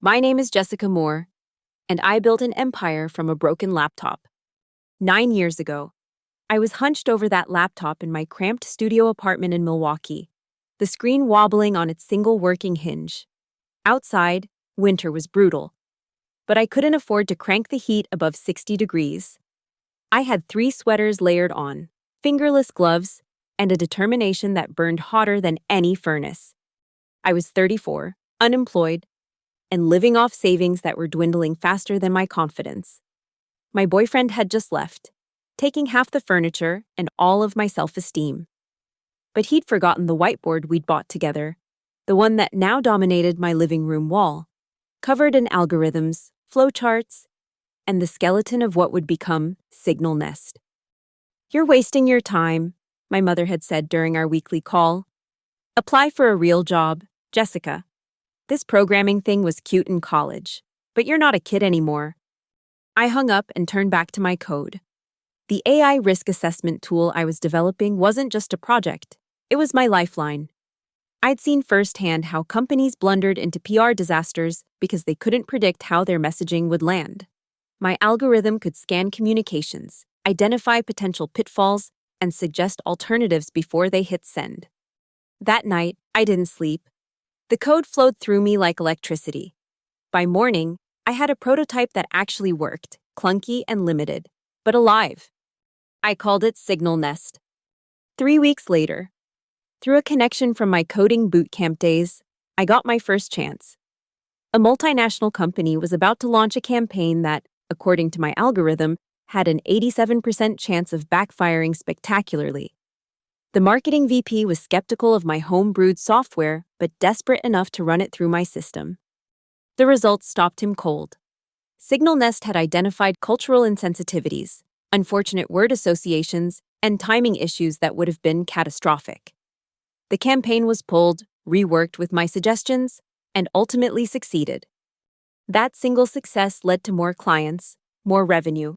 My name is Jessica Moore, and I built an empire from a broken laptop. 9 years ago, I was hunched over that laptop in my cramped studio apartment in Milwaukee, the screen wobbling on its single working hinge. Outside, winter was brutal, but I couldn't afford to crank the heat above 60 degrees. I had 3 sweaters layered on, fingerless gloves, and a determination that burned hotter than any furnace. I was 34, unemployed, and living off savings that were dwindling faster than my confidence. My boyfriend had just left, taking half the furniture and all of my self-esteem. But he'd forgotten the whiteboard we'd bought together, the one that now dominated my living room wall, covered in algorithms, flowcharts, and the skeleton of what would become Signal Nest. "You're wasting your time," my mother had said during our weekly call. "Apply for a real job, Jessica. This programming thing was cute in college, but you're not a kid anymore." I hung up and turned back to my code. The AI risk assessment tool I was developing wasn't just a project, it was my lifeline. I'd seen firsthand how companies blundered into PR disasters because they couldn't predict how their messaging would land. My algorithm could scan communications, identify potential pitfalls, and suggest alternatives before they hit send. That night, I didn't sleep. The code flowed through me like electricity. By morning, I had a prototype that actually worked, clunky and limited, but alive. I called it Signal Nest. 3 weeks later, through a connection from my coding bootcamp days, I got my first chance. A multinational company was about to launch a campaign that, according to my algorithm, had an 87% chance of backfiring spectacularly. The marketing VP was skeptical of my home-brewed software, but desperate enough to run it through my system. The results stopped him cold. Signal Nest had identified cultural insensitivities, unfortunate word associations, and timing issues that would have been catastrophic. The campaign was pulled, reworked with my suggestions, and ultimately succeeded. That single success led to more clients, more revenue,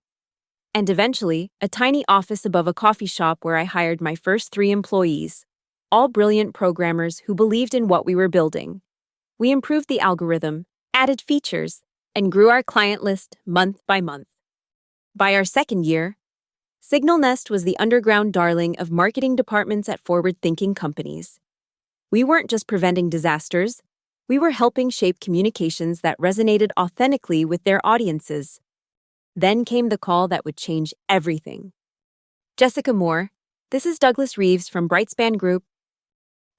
and eventually, a tiny office above a coffee shop where I hired my first 3 employees, all brilliant programmers who believed in what we were building. We improved the algorithm, added features, and grew our client list month by month. By our second year, Signal Nest was the underground darling of marketing departments at forward-thinking companies. We weren't just preventing disasters, we were helping shape communications that resonated authentically with their audiences. Then came the call that would change everything. "Jessica Moore, this is Douglas Reeves from Brightspan Group."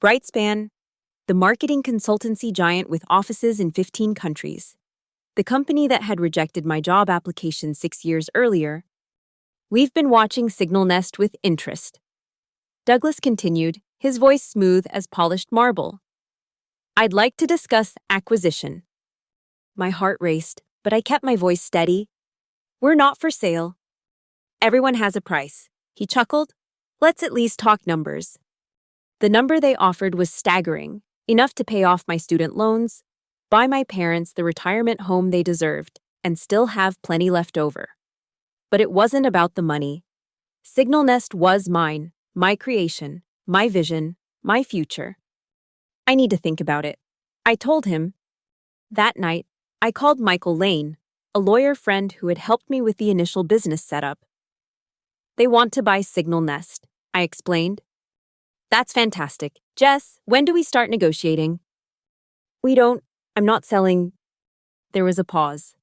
Brightspan, the marketing consultancy giant with offices in 15 countries. The company that had rejected my job application 6 years earlier. "We've been watching Signal Nest with interest." Douglas continued, his voice smooth as polished marble. "I'd like to discuss acquisition." My heart raced, but I kept my voice steady. "We're not for sale. Everyone has a price." He chuckled. "Let's at least talk numbers." The number they offered was staggering, enough to pay off my student loans, buy my parents the retirement home they deserved, and still have plenty left over. But it wasn't about the money. Signal Nest was mine, my creation, my vision, my future. "I need to think about it," I told him. That night, I called Michael Lane, a lawyer friend who had helped me with the initial business setup. "They want to buy Signal Nest," I explained. "That's fantastic. Jess, when do we start negotiating?" I'm not selling." There was a pause.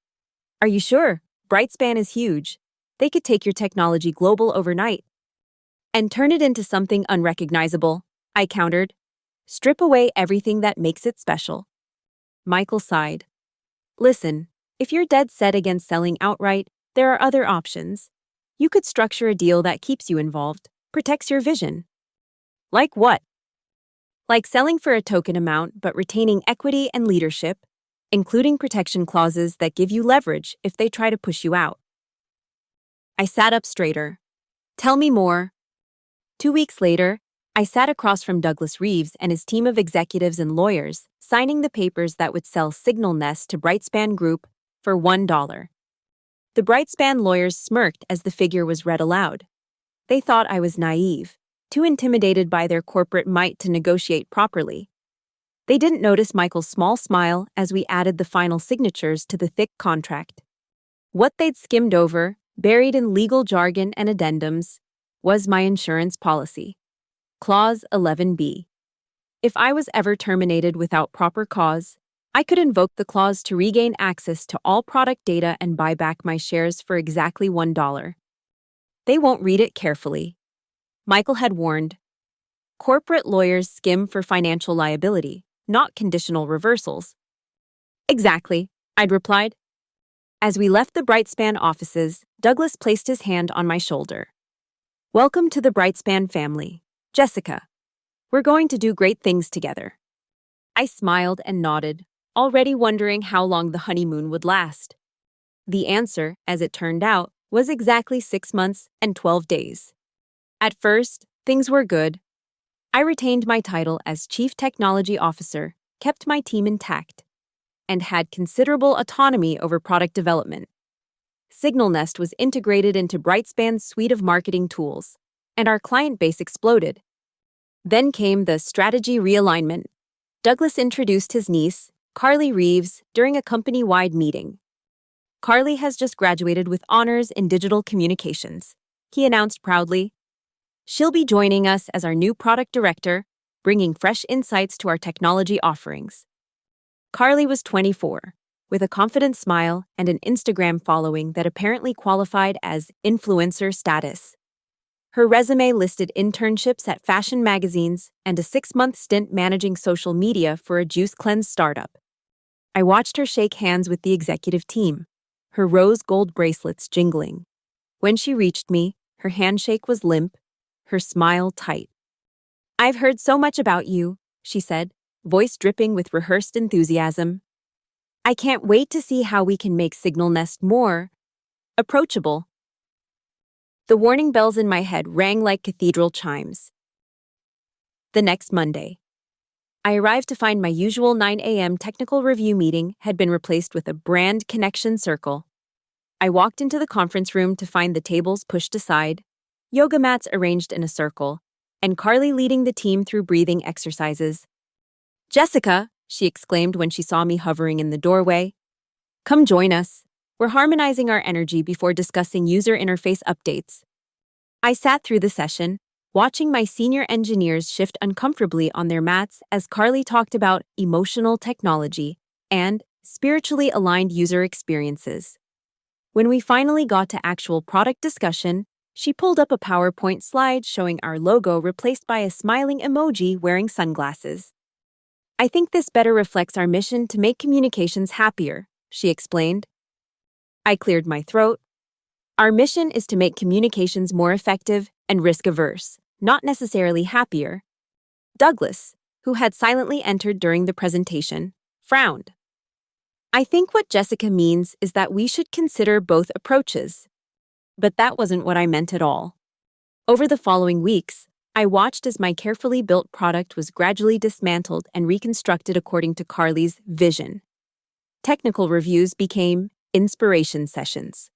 "Are you sure? Brightspan is huge. They could take your technology global overnight." "And turn it into something unrecognizable," I countered. "Strip away everything that makes it special." Michael sighed. "Listen, if you're dead set against selling outright, there are other options. You could structure a deal that keeps you involved, protects your vision." "Like what?" "Like selling for a token amount but retaining equity and leadership, including protection clauses that give you leverage if they try to push you out." I sat up straighter. "Tell me more." 2 weeks later, I sat across from Douglas Reeves and his team of executives and lawyers, signing the papers that would sell Signal Nest to Brightspan Group for $1. The Brightspan lawyers smirked as the figure was read aloud. They thought I was naive, too intimidated by their corporate might to negotiate properly. They didn't notice Michael's small smile as we added the final signatures to the thick contract. What they'd skimmed over, buried in legal jargon and addendums, was my insurance policy. Clause 11B. If I was ever terminated without proper cause, I could invoke the clause to regain access to all product data and buy back my shares for exactly $1. They won't read it carefully. Michael had warned. Corporate lawyers skim for financial liability, not conditional reversals. Exactly, I'd replied. As we left the Brightspan offices, Douglas placed his hand on my shoulder. Welcome to the Brightspan family, Jessica. We're going to do great things together. I smiled and nodded, already wondering how long the honeymoon would last. The answer, as it turned out, was exactly 6 months and 12 days. At first, things were good. I retained my title as Chief Technology Officer, kept my team intact, and had considerable autonomy over product development. SignalNest was integrated into Brightspan's suite of marketing tools, and our client base exploded. Then came the strategy realignment. Douglas introduced his niece, Carly Reeves, during a company-wide meeting. Carly has just graduated with honors in digital communications, he announced proudly. She'll be joining us as our new product director, bringing fresh insights to our technology offerings. Carly was 24, with a confident smile and an Instagram following that apparently qualified as influencer status. Her resume listed internships at fashion magazines and a 6-month stint managing social media for a juice cleanse startup. I watched her shake hands with the executive team, her rose gold bracelets jingling. When she reached me, her handshake was limp, her smile tight. I've heard so much about you, she said, voice dripping with rehearsed enthusiasm. I can't wait to see how we can make SignalNest more approachable. The warning bells in my head rang like cathedral chimes. The next Monday, I arrived to find my usual 9 a.m. technical review meeting had been replaced with a brand connection circle. I walked into the conference room to find the tables pushed aside, yoga mats arranged in a circle, and Carly leading the team through breathing exercises. Jessica, she exclaimed when she saw me hovering in the doorway. Come join us. We're harmonizing our energy before discussing user interface updates. I sat through the session, watching my senior engineers shift uncomfortably on their mats as Carly talked about emotional technology and spiritually aligned user experiences. When we finally got to actual product discussion, she pulled up a PowerPoint slide showing our logo replaced by a smiling emoji wearing sunglasses. I think this better reflects our mission to make communications happier, she explained. I cleared my throat. Our mission is to make communications more effective and risk-averse, not necessarily happier. Douglas, who had silently entered during the presentation, frowned. I think what Jessica means is that we should consider both approaches. But that wasn't what I meant at all. Over the following weeks, I watched as my carefully built product was gradually dismantled and reconstructed according to Carly's vision. Technical reviews became inspiration sessions.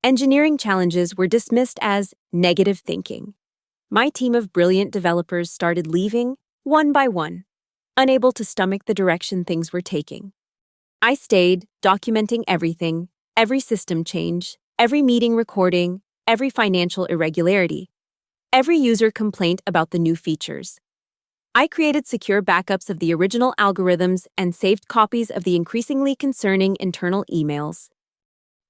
Engineering challenges were dismissed as negative thinking. My team of brilliant developers started leaving, one by one, unable to stomach the direction things were taking. I stayed, documenting everything, every system change, every meeting recording, every financial irregularity, every user complaint about the new features. I created secure backups of the original algorithms and saved copies of the increasingly concerning internal emails.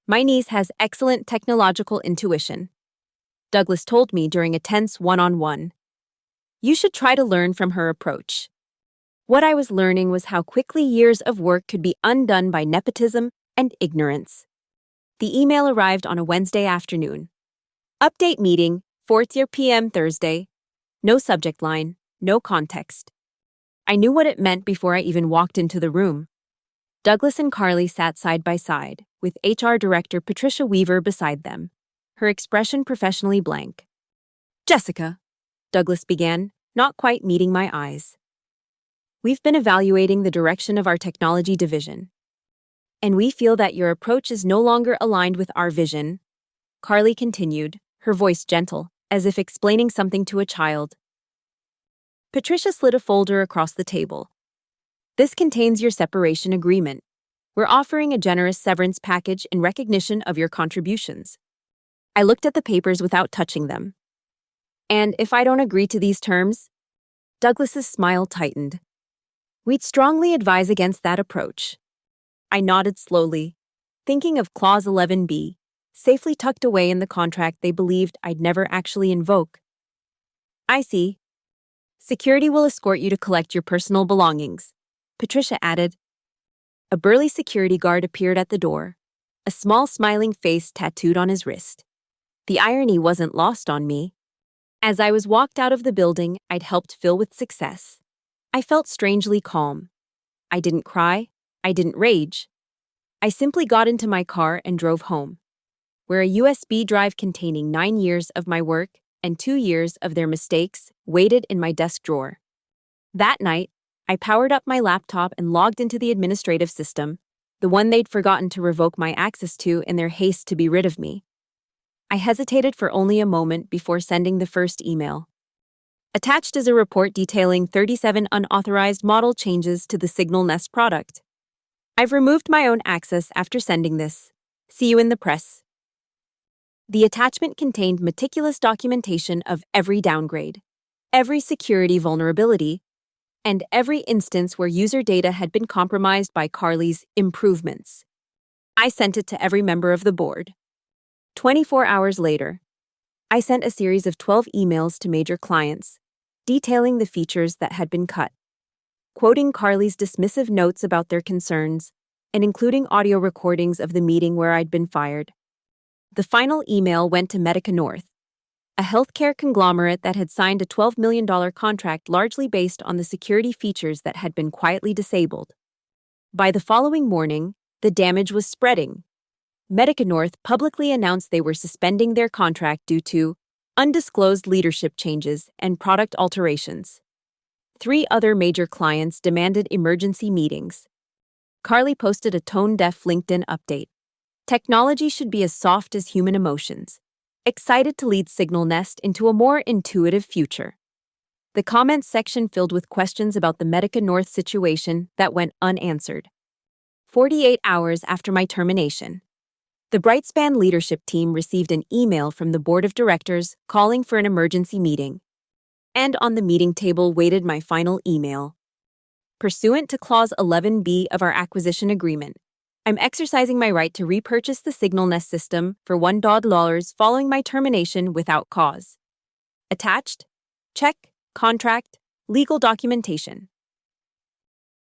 My niece has excellent technological intuition, Douglas told me during a tense one-on-one. You should try to learn from her approach. What I was learning was how quickly years of work could be undone by nepotism and ignorance. The email arrived on a Wednesday afternoon. Update meeting, 4:00 p.m. Thursday. No subject line, no context. I knew what it meant before I even walked into the room. Douglas and Carly sat side by side, with HR Director Patricia Weaver beside them, her expression professionally blank. Jessica, Douglas began, not quite meeting my eyes. We've been evaluating the direction of our technology division, and we feel that your approach is no longer aligned with our vision, Carly continued, her voice gentle, as if explaining something to a child. Patricia slid a folder across the table. This contains your separation agreement. We're offering a generous severance package in recognition of your contributions. I looked at the papers without touching them. And if I don't agree to these terms? Douglas's smile tightened. We'd strongly advise against that approach. I nodded slowly, thinking of Clause 11B, safely tucked away in the contract they believed I'd never actually invoke. I see. Security will escort you to collect your personal belongings, Patricia added. A burly security guard appeared at the door, a small smiling face tattooed on his wrist. The irony wasn't lost on me. As I was walked out of the building I'd helped fill with success, I felt strangely calm. I didn't cry. I didn't rage. I simply got into my car and drove home, where a USB drive containing 9 years of my work and 2 years of their mistakes waited in my desk drawer. That night, I powered up my laptop and logged into the administrative system, the one they'd forgotten to revoke my access to in their haste to be rid of me. I hesitated for only a moment before sending the first email. Attached is a report detailing 37 unauthorized model changes to the Signal Nest product. I've removed my own access after sending this. See you in the press. The attachment contained meticulous documentation of every downgrade, every security vulnerability, and every instance where user data had been compromised by Carly's improvements. I sent it to every member of the board. 24 hours later, I sent a series of 12 emails to major clients, detailing the features that had been cut, quoting Carly's dismissive notes about their concerns, and including audio recordings of the meeting where I'd been fired. The final email went to Medica North, a healthcare conglomerate that had signed a $12 million contract largely based on the security features that had been quietly disabled. By the following morning, the damage was spreading. Medica North publicly announced they were suspending their contract due to undisclosed leadership changes and product alterations. 3 other major clients demanded emergency meetings. Carly posted a tone-deaf LinkedIn update. Technology should be as soft as human emotions. Excited to lead Signal Nest into a more intuitive future. The comments section filled with questions about the Medica North situation that went unanswered. 48 hours after my termination, the Brightspan leadership team received an email from the board of directors calling for an emergency meeting. And on the meeting table waited my final email. Pursuant to Clause 11B of our acquisition agreement, I'm exercising my right to repurchase the Signal Nest system for $1 following my termination without cause. Attached, check, contract, legal documentation.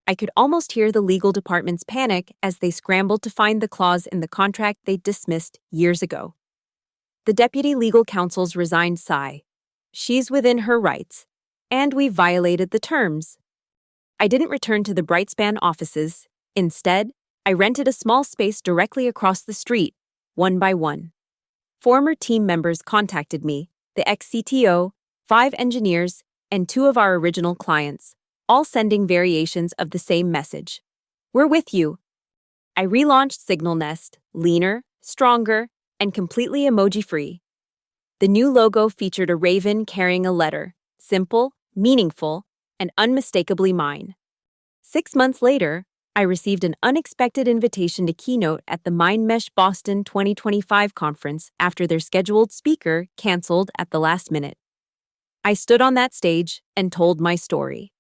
I could almost hear the legal department's panic as they scrambled to find the clause in the contract they'd dismissed years ago. The deputy legal counsel's resigned sigh. She's within her rights, and we violated the terms. I didn't return to the Brightspan offices. Instead, I rented a small space directly across the street, one by one. Former team members contacted me, the ex-CTO, 5 engineers, and 2 of our original clients, all sending variations of the same message. We're with you. I relaunched Signal Nest, leaner, stronger, and completely emoji-free. The new logo featured a raven carrying a letter, simple, meaningful, and unmistakably mine. 6 months later, I received an unexpected invitation to keynote at the MindMesh Boston 2025 conference after their scheduled speaker canceled at the last minute. I stood on that stage and told my story.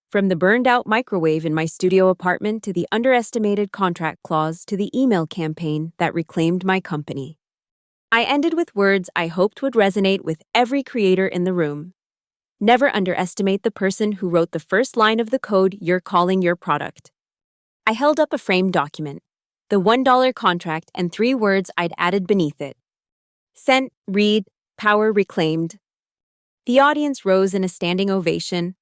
From the burned-out microwave in my studio apartment to the underestimated contract clause to the email campaign that reclaimed my company. I ended with words I hoped would resonate with every creator in the room. Never underestimate the person who wrote the first line of the code you're calling your product. I held up a framed document, the $1 contract and 3 words I'd added beneath it. Sent, read, power reclaimed. The audience rose in a standing ovation,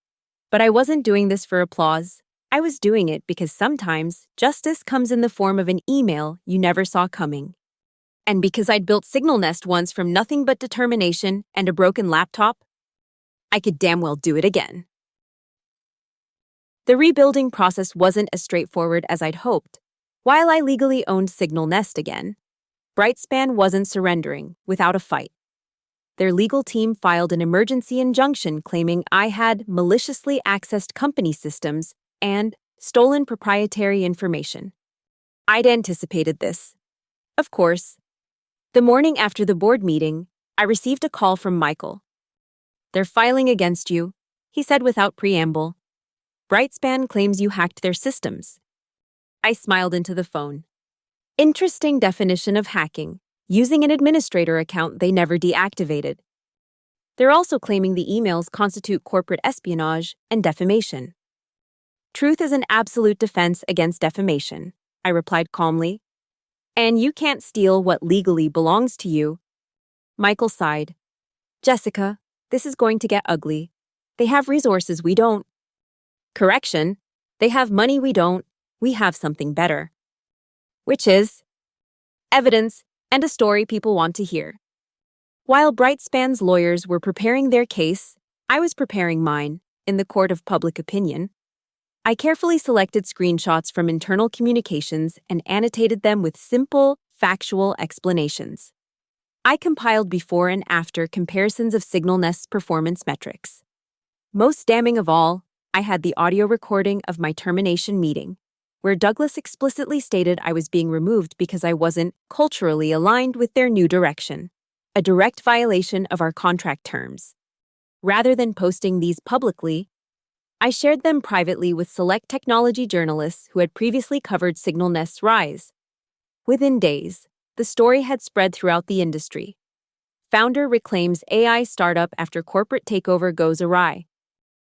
but I wasn't doing this for applause. I was doing it because sometimes justice comes in the form of an email you never saw coming. And because I'd built Signal Nest once from nothing but determination and a broken laptop, I could damn well do it again. The rebuilding process wasn't as straightforward as I'd hoped. While I legally owned Signal Nest again, Brightspan wasn't surrendering without a fight. Their legal team filed an emergency injunction claiming I had maliciously accessed company systems and stolen proprietary information. I'd anticipated this. Of course. The morning after the board meeting, I received a call from Michael. "They're filing against you," he said without preamble. "Brightspan claims you hacked their systems." I smiled into the phone. Interesting definition of hacking, using an administrator account they never deactivated. They're also claiming the emails constitute corporate espionage and defamation. "Truth is an absolute defense against defamation," I replied calmly. "And you can't steal what legally belongs to you." Michael sighed. "Jessica, this is going to get ugly. They have resources we don't." "Correction. They have money we don't. We have something better." "Which is?" "Evidence and a story people want to hear." While Brightspan's lawyers were preparing their case, I was preparing mine, in the court of public opinion. I carefully selected screenshots from internal communications and annotated them with simple, factual explanations. I compiled before and after comparisons of SignalNest's performance metrics. Most damning of all, I had the audio recording of my termination meeting, where Douglas explicitly stated I was being removed because I wasn't culturally aligned with their new direction, a direct violation of our contract terms. Rather than posting these publicly, I shared them privately with select technology journalists who had previously covered SignalNest's rise. Within days, the story had spread throughout the industry. Founder reclaims AI startup after corporate takeover goes awry.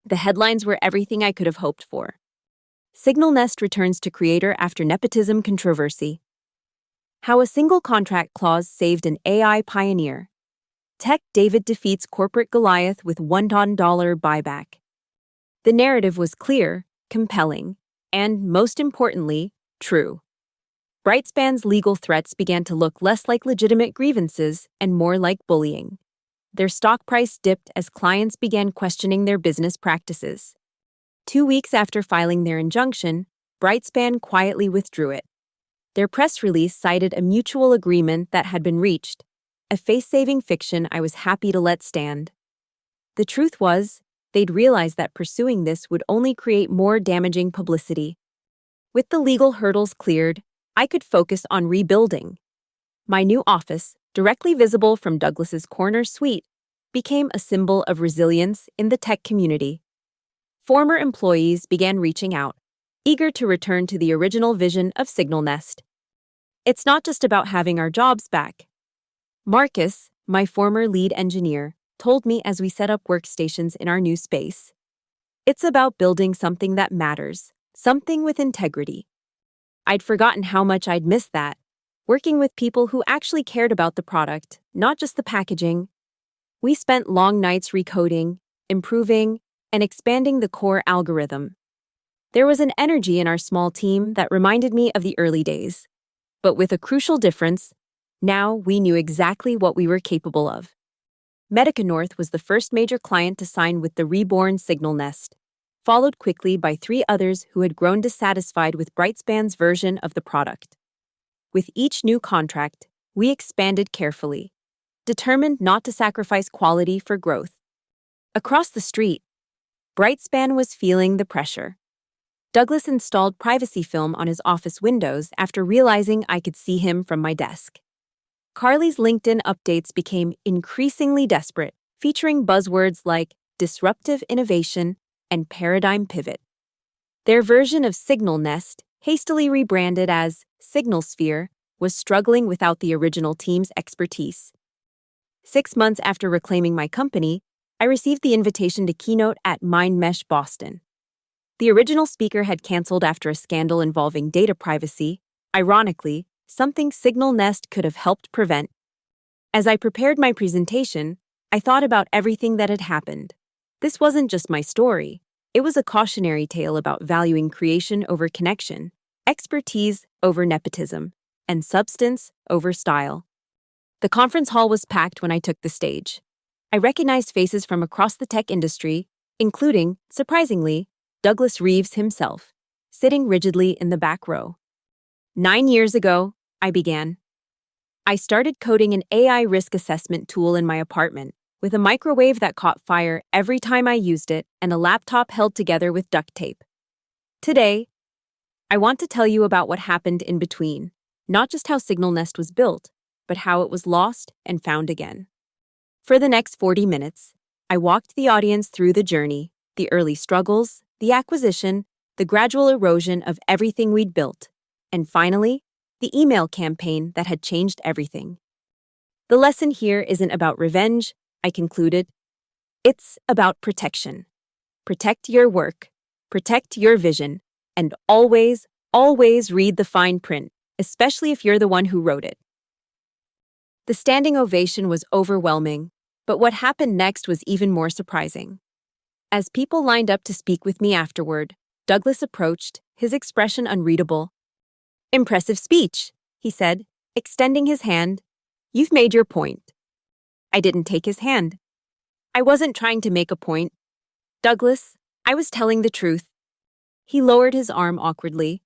The headlines were everything I could have hoped for. SignalNest returns to creator after Nepotism controversy. How a single contract clause saved an AI pioneer. Tech David defeats corporate Goliath with $1 buyback. The narrative was clear, compelling, and, most importantly, true. Brightspan's legal threats began to look less like legitimate grievances and more like bullying. Their stock price dipped as clients began questioning their business practices. 2 weeks after filing their injunction, Brightspan quietly withdrew it. Their press release cited a mutual agreement that had been reached, a face-saving fiction I was happy to let stand. The truth was, they'd realized that pursuing this would only create more damaging publicity. With the legal hurdles cleared, I could focus on rebuilding. My new office, directly visible from Douglas's corner suite, became a symbol of resilience in the tech community. Former employees began reaching out, eager to return to the original vision of SignalNest. "It's not just about having our jobs back." Marcus, my former lead engineer, told me as we set up workstations in our new space. "It's about building something that matters, something with integrity." I'd forgotten how much I'd missed that, working with people who actually cared about the product, not just the packaging. We spent long nights recoding, improving, and expanding the core algorithm. There was an energy in our small team that reminded me of the early days. But with a crucial difference, now we knew exactly what we were capable of. Medica North was the first major client to sign with the reborn SignalNest, followed quickly by 3 others who had grown dissatisfied with Brightspan's version of the product. With each new contract, we expanded carefully, determined not to sacrifice quality for growth. Across the street, Brightspan was feeling the pressure. Douglas installed privacy film on his office windows after realizing I could see him from my desk. Carly's LinkedIn updates became increasingly desperate, featuring buzzwords like disruptive innovation and paradigm pivot. Their version of SignalNest, hastily rebranded as SignalSphere, was struggling without the original team's expertise. 6 months after reclaiming my company, I received the invitation to keynote at MindMesh Boston. The original speaker had canceled after a scandal involving data privacy, ironically, something SignalNest could have helped prevent. As I prepared my presentation, I thought about everything that had happened. This wasn't just my story. It was a cautionary tale about valuing creation over connection, expertise over nepotism, and substance over style. The conference hall was packed when I took the stage. I recognized faces from across the tech industry, including, surprisingly, Douglas Reeves himself, sitting rigidly in the back row. 9 years ago, I began. I started coding an AI risk assessment tool in my apartment, with a microwave that caught fire every time I used it and a laptop held together with duct tape. Today, I want to tell you about what happened in between, not just how Signal Nest was built, but how it was lost and found again. For the next 40 minutes, I walked the audience through the journey, the early struggles, the acquisition, the gradual erosion of everything we'd built, and finally, the email campaign that had changed everything. The lesson here isn't about revenge, I concluded. It's about protection. Protect your work, protect your vision, and always, always read the fine print, especially if you're the one who wrote it. The standing ovation was overwhelming, but what happened next was even more surprising. As people lined up to speak with me afterward, Douglas approached, his expression unreadable. "Impressive speech," he said, extending his hand. "You've made your point." I didn't take his hand. I wasn't trying to make a point. "Douglas, I was telling the truth." He lowered his arm awkwardly.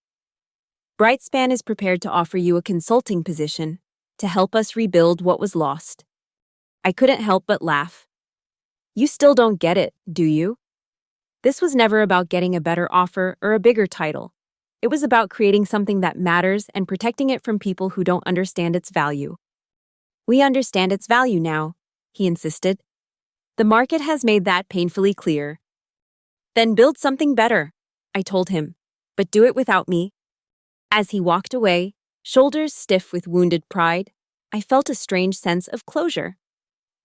"Brightspan is prepared to offer you a consulting position to help us rebuild what was lost." I couldn't help but laugh. "You still don't get it, do you?" This was never about getting a better offer or a bigger title. It was about creating something that matters and protecting it from people who don't understand its value. "We understand its value now," he insisted. "The market has made that painfully clear." "Then build something better," I told him, "but do it without me." As he walked away, shoulders stiff with wounded pride, I felt a strange sense of closure.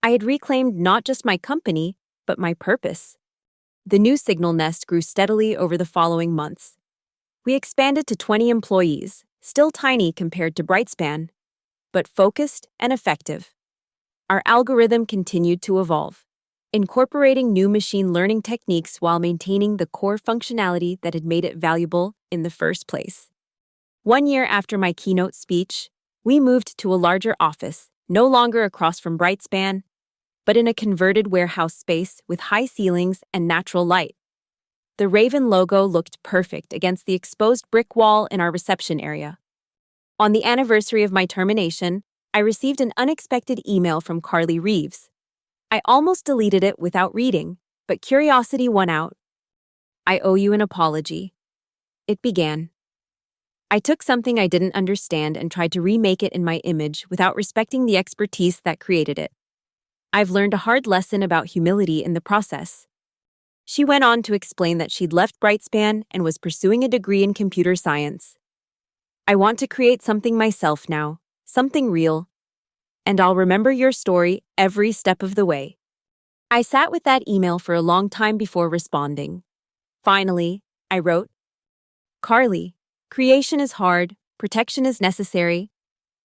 I had reclaimed not just my company, but my purpose. The new Signal Nest grew steadily over the following months. We expanded to 20 employees, still tiny compared to Brightspan, but focused and effective. Our algorithm continued to evolve, incorporating new machine learning techniques while maintaining the core functionality that had made it valuable in the first place. 1 year after my keynote speech, we moved to a larger office, no longer across from Brightspan, but in a converted warehouse space with high ceilings and natural light. The Raven logo looked perfect against the exposed brick wall in our reception area. On the anniversary of my termination, I received an unexpected email from Carly Reeves. I almost deleted it without reading, but curiosity won out. "I owe you an apology," it began. "I took something I didn't understand and tried to remake it in my image without respecting the expertise that created it. I've learned a hard lesson about humility in the process." She went on to explain that she'd left Brightspan and was pursuing a degree in computer science. "I want to create something myself now, something real. And I'll remember your story every step of the way." I sat with that email for a long time before responding. Finally, I wrote, "Carly, creation is hard, protection is necessary.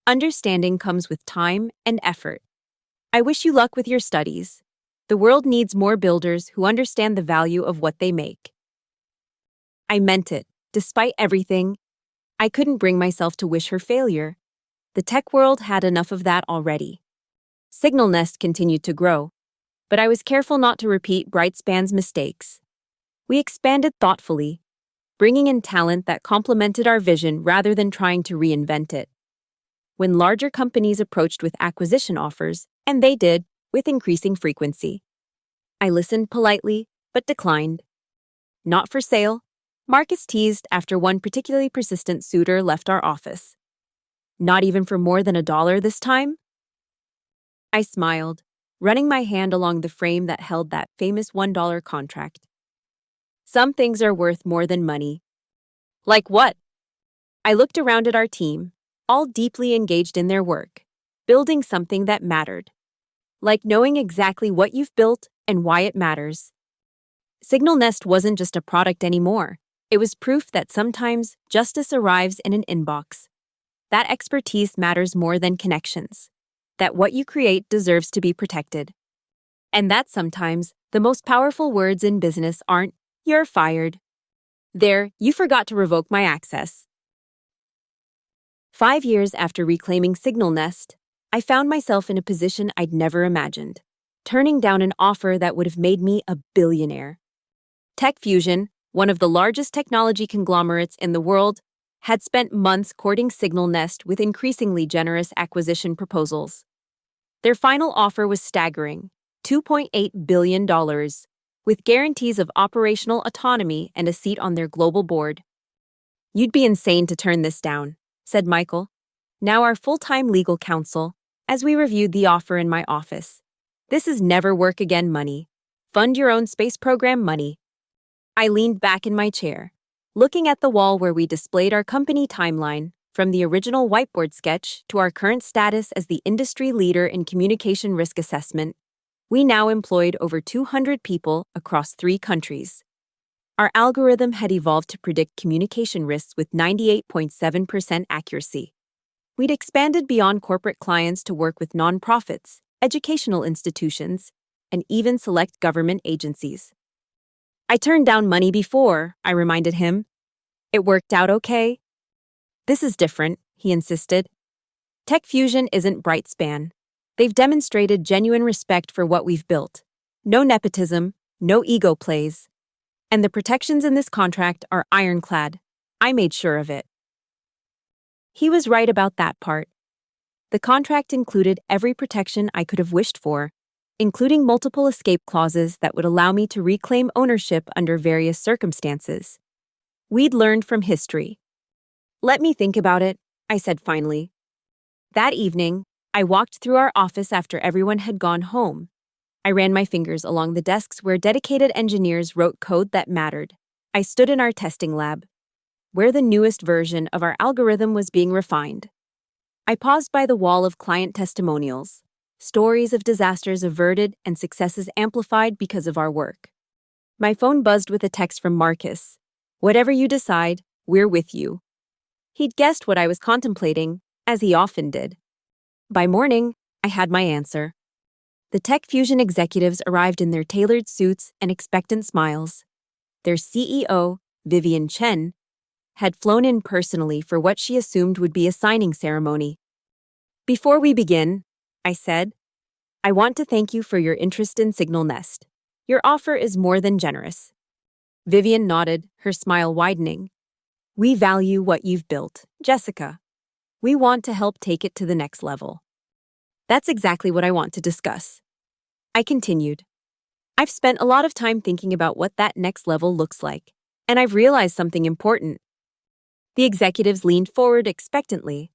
Understanding comes with time and effort. I wish you luck with your studies. The world needs more builders who understand the value of what they make." I meant it. Despite everything, I couldn't bring myself to wish her failure. The tech world had enough of that already. Signal Nest continued to grow, but I was careful not to repeat Brightspan's mistakes. We expanded thoughtfully, bringing in talent that complemented our vision rather than trying to reinvent it. When larger companies approached with acquisition offers, and they did, with increasing frequency, I listened politely, but declined. "Not for sale," Marcus teased after one particularly persistent suitor left our office. "Not even for more than $1 this time?" I smiled, running my hand along the frame that held that famous $1 contract. "Some things are worth more than money." "Like what?" I looked around at our team, all deeply engaged in their work, building something that mattered. Like knowing exactly what you've built and why it matters. Signal Nest wasn't just a product anymore. It was proof that sometimes justice arrives in an inbox. That expertise matters more than connections. That what you create deserves to be protected. And that sometimes the most powerful words in business aren't, "You're fired." There, you forgot to revoke my access. 5 years after reclaiming Signal Nest, I found myself in a position I'd never imagined, turning down an offer that would have made me a billionaire. Tech Fusion, one of the largest technology conglomerates in the world, had spent months courting Signal Nest with increasingly generous acquisition proposals. Their final offer was staggering, $2.8 billion, with guarantees of operational autonomy and a seat on their global board. You'd be insane to turn this down, said Michael, now our full-time legal counsel, as we reviewed the offer in my office. This is never work again money. Fund your own space program money. I leaned back in my chair, looking at the wall where we displayed our company timeline, from the original whiteboard sketch to our current status as the industry leader in communication risk assessment. We now employed over 200 people across 3 countries. Our algorithm had evolved to predict communication risks with 98.7% accuracy. We'd expanded beyond corporate clients to work with nonprofits, educational institutions, and even select government agencies. I turned down money before, I reminded him. It worked out okay. This is different, he insisted. Tech Fusion isn't Brightspan. They've demonstrated genuine respect for what we've built. No nepotism, no ego plays. And the protections in this contract are ironclad. I made sure of it. He was right about that part. The contract included every protection I could have wished for, including multiple escape clauses that would allow me to reclaim ownership under various circumstances. We'd learned from history. Let me think about it, I said finally. That evening, I walked through our office after everyone had gone home. I ran my fingers along the desks where dedicated engineers wrote code that mattered. I stood in our testing lab, where the newest version of our algorithm was being refined. I paused by the wall of client testimonials, stories of disasters averted and successes amplified because of our work. My phone buzzed with a text from Marcus. Whatever you decide, we're with you. He'd guessed what I was contemplating, as he often did. By morning, I had my answer. The Tech Fusion executives arrived in their tailored suits and expectant smiles. Their CEO, Vivian Chen, had flown in personally for what she assumed would be a signing ceremony. Before we begin, I said, I want to thank you for your interest in Signal Nest. Your offer is more than generous. Vivian nodded, her smile widening. We value what you've built, Jessica. We want to help take it to the next level. That's exactly what I want to discuss. I continued. I've spent a lot of time thinking about what that next level looks like, and I've realized something important. The executives leaned forward expectantly.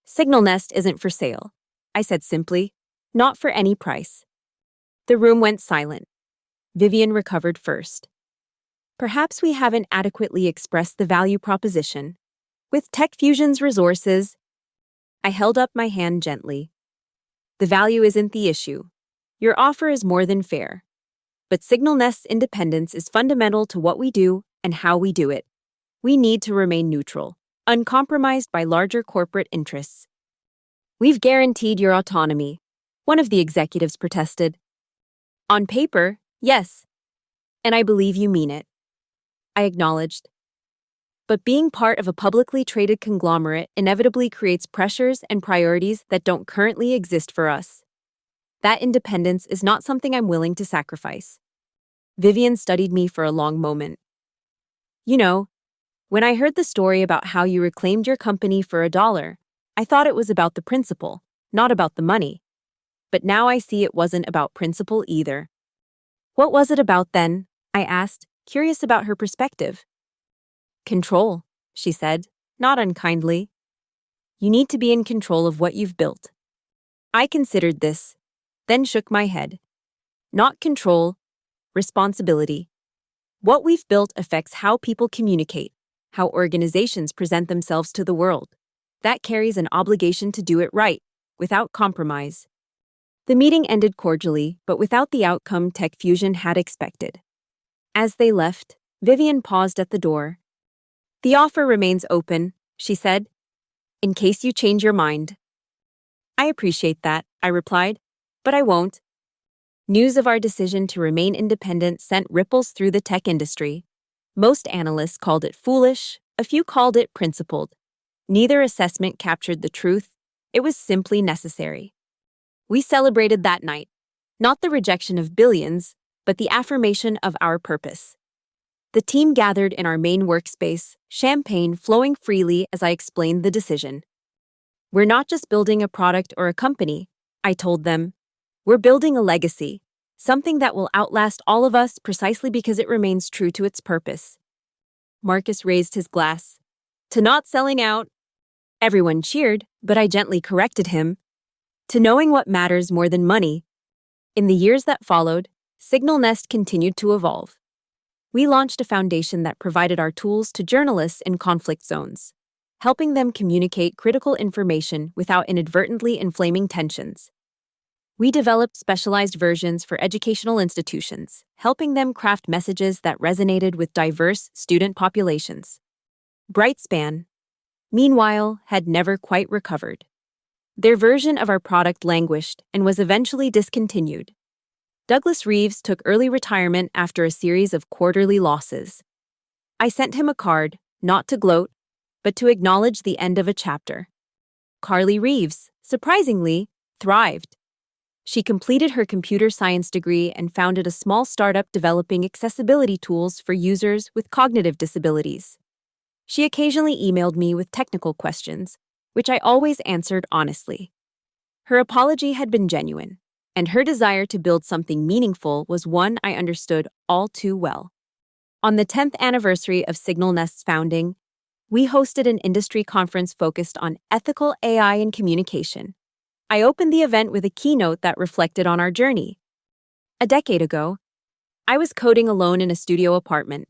Signal Nest isn't for sale, I said simply, not for any price. The room went silent. Vivian recovered first. Perhaps we haven't adequately expressed the value proposition. With Tech Fusion's resources, I held up my hand gently. The value isn't the issue. Your offer is more than fair. But Signal Nest's independence is fundamental to what we do and how we do it. We need to remain neutral, uncompromised by larger corporate interests. We've guaranteed your autonomy, one of the executives protested. On paper, yes. And I believe you mean it. I acknowledged. But being part of a publicly traded conglomerate inevitably creates pressures and priorities that don't currently exist for us. That independence is not something I'm willing to sacrifice. Vivian studied me for a long moment. You know, when I heard the story about how you reclaimed your company for $1, I thought it was about the principle, not about the money. But now I see it wasn't about principle either. What was it about then? I asked, curious about her perspective. Control, she said, not unkindly. You need to be in control of what you've built. I considered this, then shook my head. Not control, responsibility. What we've built affects how people communicate, how organizations present themselves to the world. That carries an obligation to do it right, without compromise. The meeting ended cordially, but without the outcome Tech Fusion had expected. As they left, Vivian paused at the door. The offer remains open, she said, in case you change your mind. I appreciate that, I replied, but I won't. News of our decision to remain independent sent ripples through the tech industry. Most analysts called it foolish, a few called it principled. Neither assessment captured the truth. It was simply necessary. We celebrated that night, not the rejection of billions, but the affirmation of our purpose. The team gathered in our main workspace, champagne flowing freely as I explained the decision. We're not just building a product or a company, I told them. We're building a legacy, something that will outlast all of us precisely because it remains true to its purpose. Marcus raised his glass. to not selling out. Everyone cheered, but I gently corrected him, to knowing what matters more than money. In the years that followed, Signal Nest continued to evolve. We launched a foundation that provided our tools to journalists in conflict zones, helping them communicate critical information without inadvertently inflaming tensions. We developed specialized versions for educational institutions, helping them craft messages that resonated with diverse student populations. Brightspan, meanwhile, had never quite recovered. Their version of our product languished and was eventually discontinued. Douglas Reeves took early retirement after a series of quarterly losses. I sent him a card, not to gloat, but to acknowledge the end of a chapter. Carly Reeves, surprisingly, thrived. She completed her computer science degree and founded a small startup developing accessibility tools for users with cognitive disabilities. She occasionally emailed me with technical questions, which I always answered honestly. Her apology had been genuine, and her desire to build something meaningful was one I understood all too well. On the 10th anniversary of Signal Nest's founding, we hosted an industry conference focused on ethical AI in communication. I opened the event with a keynote that reflected on our journey. A decade ago, I was coding alone in a studio apartment,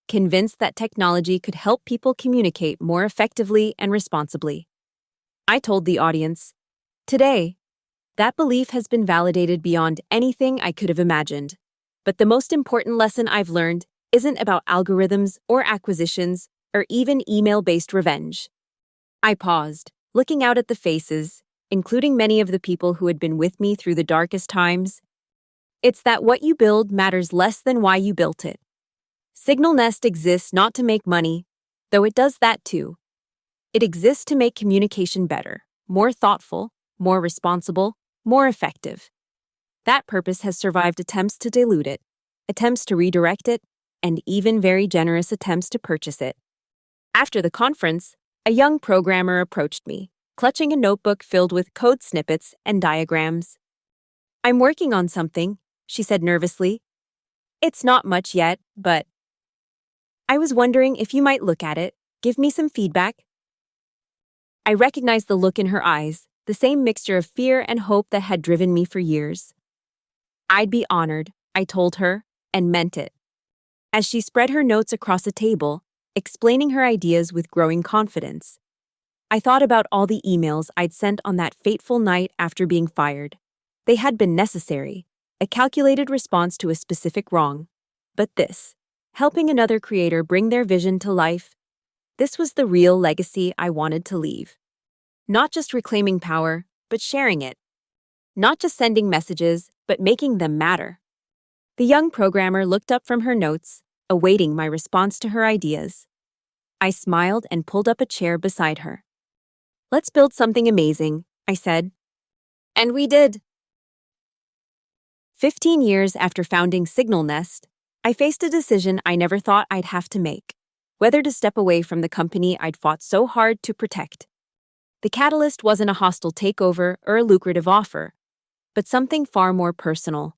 convinced that technology could help people communicate more effectively and responsibly. I told the audience, today, that belief has been validated beyond anything I could have imagined. But the most important lesson I've learned isn't about algorithms or acquisitions or even email-based revenge. I paused, looking out at the faces, including many of the people who had been with me through the darkest times. It's that what you build matters less than why you built it. Signal Nest exists not to make money, though it does that too. It exists to make communication better, more thoughtful, more responsible, more effective. That purpose has survived attempts to dilute it, attempts to redirect it, and even very generous attempts to purchase it. After the conference, a young programmer approached me, clutching a notebook filled with code snippets and diagrams. I'm working on something, she said nervously. It's not much yet, but I was wondering if you might look at it, give me some feedback. I recognized the look in her eyes, the same mixture of fear and hope that had driven me for years. I'd be honored, I told her, and meant it. As she spread her notes across a table, explaining her ideas with growing confidence, I thought about all the emails I'd sent on that fateful night after being fired. They had been necessary, a calculated response to a specific wrong. But this, helping another creator bring their vision to life, this was the real legacy I wanted to leave. Not just reclaiming power, but sharing it. Not just sending messages, but making them matter. The young programmer looked up from her notes, awaiting my response to her ideas. I smiled and pulled up a chair beside her. Let's build something amazing, I said. And we did. 15 years after founding Signal Nest, I faced a decision I never thought I'd have to make, whether to step away from the company I'd fought so hard to protect. The catalyst wasn't a hostile takeover or a lucrative offer, but something far more personal.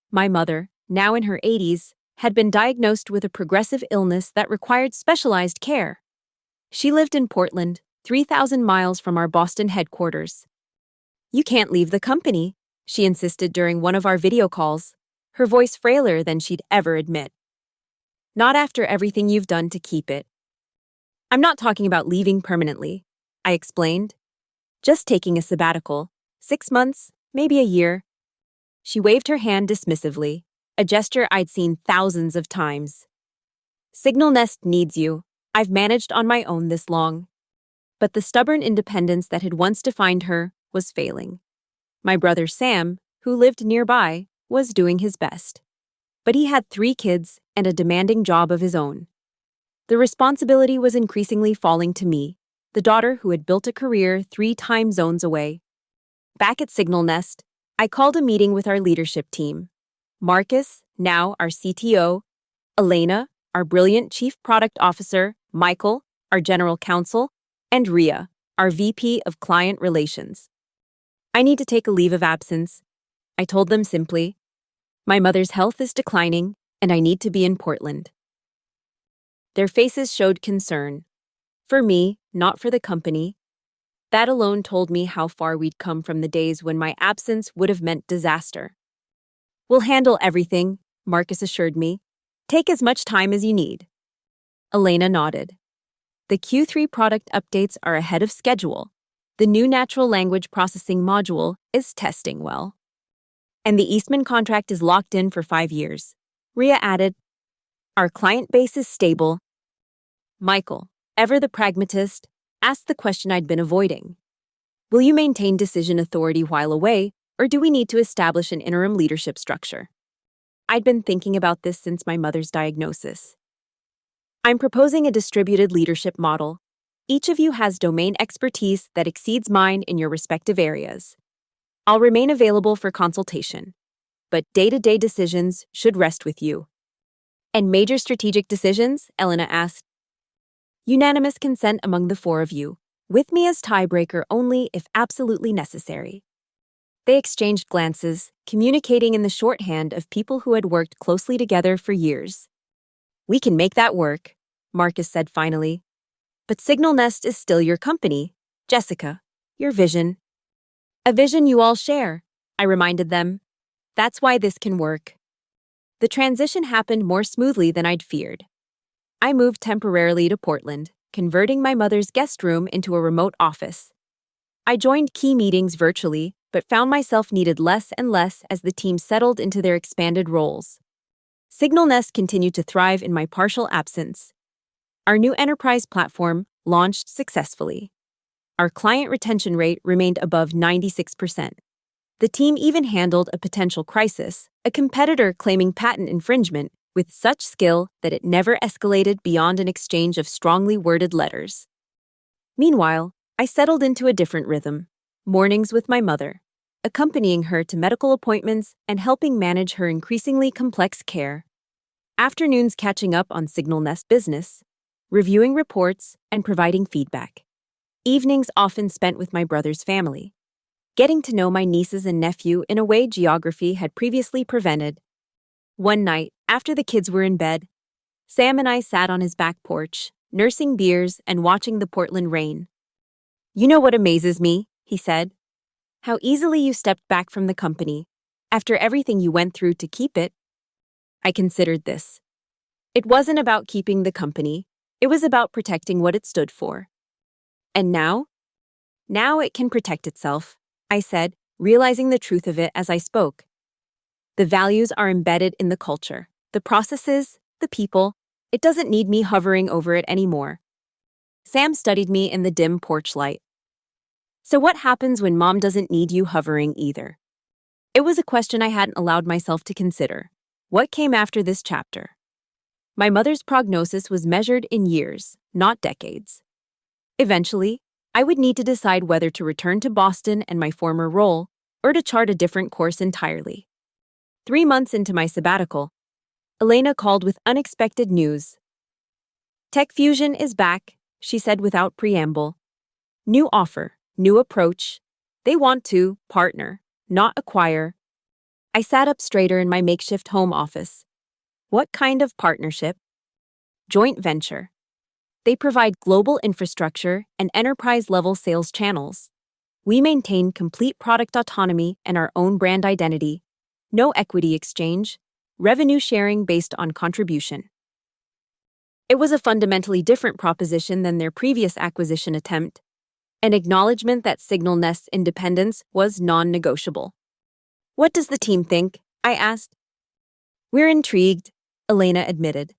My mother, now in her 80s, had been diagnosed with a progressive illness that required specialized care. She lived in Portland, 3,000 miles from our Boston headquarters. You can't leave the company, she insisted during one of our video calls, her voice frailer than she'd ever admit. Not after everything you've done to keep it. I'm not talking about leaving permanently, I explained. Just taking a sabbatical, 6 months, maybe a year. She waved her hand dismissively, a gesture I'd seen thousands of times. Signal Nest needs you. I've managed on my own this long. But the stubborn independence that had once defined her was failing. My brother Sam, who lived nearby, was doing his best. But he had 3 kids and a demanding job of his own. The responsibility was increasingly falling to me, the daughter who had built a career 3 time zones away. Back at Signal Nest, I called a meeting with our leadership team. Marcus, now our CTO, Elena, our brilliant Chief Product Officer, Michael, our General Counsel, and Ria, our VP of Client Relations. I need to take a leave of absence, I told them simply. My mother's health is declining, and I need to be in Portland. Their faces showed concern. For me, not for the company. That alone told me how far we'd come from the days when my absence would have meant disaster. We'll handle everything, Marcus assured me. Take as much time as you need. Elena nodded. The Q3 product updates are ahead of schedule. The new natural language processing module is testing well. And the Eastman contract is locked in for 5 years. Ria added, our client base is stable. Michael, ever the pragmatist, asked the question I'd been avoiding. Will you maintain decision authority while away, or do we need to establish an interim leadership structure? I'd been thinking about this since my mother's diagnosis. I'm proposing a distributed leadership model. Each of you has domain expertise that exceeds mine in your respective areas. I'll remain available for consultation, but day-to-day decisions should rest with you. And major strategic decisions? Elena asked. Unanimous consent among the 4 of you, with me as tiebreaker only if absolutely necessary. They exchanged glances, communicating in the shorthand of people who had worked closely together for years. We can make that work, Marcus said finally. But Signal Nest is still your company. Jessica, your vision. A vision you all share, I reminded them. That's why this can work. The transition happened more smoothly than I'd feared. I moved temporarily to Portland, converting my mother's guest room into a remote office. I joined key meetings virtually, but found myself needed less and less as the team settled into their expanded roles. Signal Nest continued to thrive in my partial absence. Our new enterprise platform launched successfully. Our client retention rate remained above 96%. The team even handled a potential crisis, a competitor claiming patent infringement, with such skill that it never escalated beyond an exchange of strongly worded letters. Meanwhile, I settled into a different rhythm, mornings with my mother, accompanying her to medical appointments and helping manage her increasingly complex care. Afternoons catching up on Signal Nest business, reviewing reports, and providing feedback. Evenings often spent with my brother's family, getting to know my nieces and nephew in a way geography had previously prevented. One night, after the kids were in bed, Sam and I sat on his back porch, nursing beers and watching the Portland rain. You know what amazes me, he said. How easily you stepped back from the company, after everything you went through to keep it. I considered this. It wasn't about keeping the company, it was about protecting what it stood for. And now? Now it can protect itself, I said, realizing the truth of it as I spoke. The values are embedded in the culture, the processes, the people. It doesn't need me hovering over it anymore. Sam studied me in the dim porch light. So what happens when mom doesn't need you hovering either? It was a question I hadn't allowed myself to consider. What came after this chapter? My mother's prognosis was measured in years, not decades. Eventually, I would need to decide whether to return to Boston and my former role, or to chart a different course entirely. 3 months into my sabbatical, Elena called with unexpected news. Tech Fusion is back, she said without preamble. New offer, new approach. They want to partner, not acquire. I sat up straighter in my makeshift home office. What kind of partnership? Joint venture. They provide global infrastructure and enterprise-level sales channels. We maintain complete product autonomy and our own brand identity. No equity exchange, revenue sharing based on contribution. It was a fundamentally different proposition than their previous acquisition attempt, an acknowledgement that Signal Nest's independence was non-negotiable. What does the team think? I asked. We're intrigued, Elena admitted.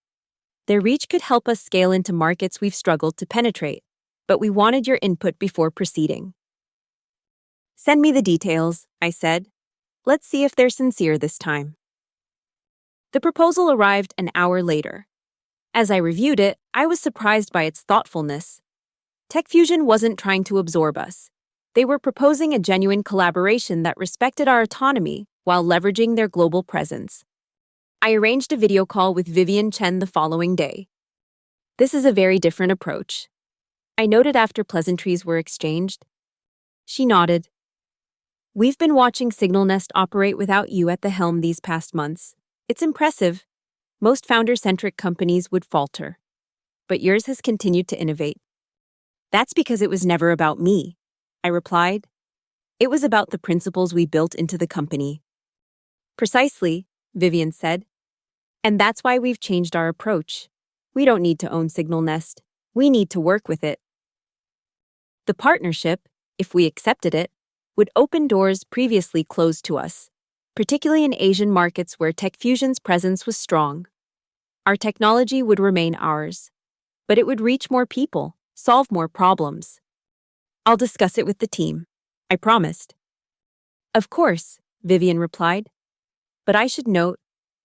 Their reach could help us scale into markets we've struggled to penetrate, but we wanted your input before proceeding. Send me the details, I said. Let's see if they're sincere this time. The proposal arrived an hour later. As I reviewed it, I was surprised by its thoughtfulness. Tech Fusion wasn't trying to absorb us. They were proposing a genuine collaboration that respected our autonomy while leveraging their global presence. I arranged a video call with Vivian Chen the following day. This is a very different approach, I noted after pleasantries were exchanged. She nodded. We've been watching Signal Nest operate without you at the helm these past months. It's impressive. Most founder-centric companies would falter. But yours has continued to innovate. That's because it was never about me, I replied. It was about the principles we built into the company. Precisely, Vivian said. And that's why we've changed our approach. We don't need to own Signal Nest. We need to work with it. The partnership, if we accepted it, would open doors previously closed to us, particularly in Asian markets where TechFusion's presence was strong. Our technology would remain ours, but it would reach more people, solve more problems. I'll discuss it with the team, I promised. Of course, Vivian replied. But I should note,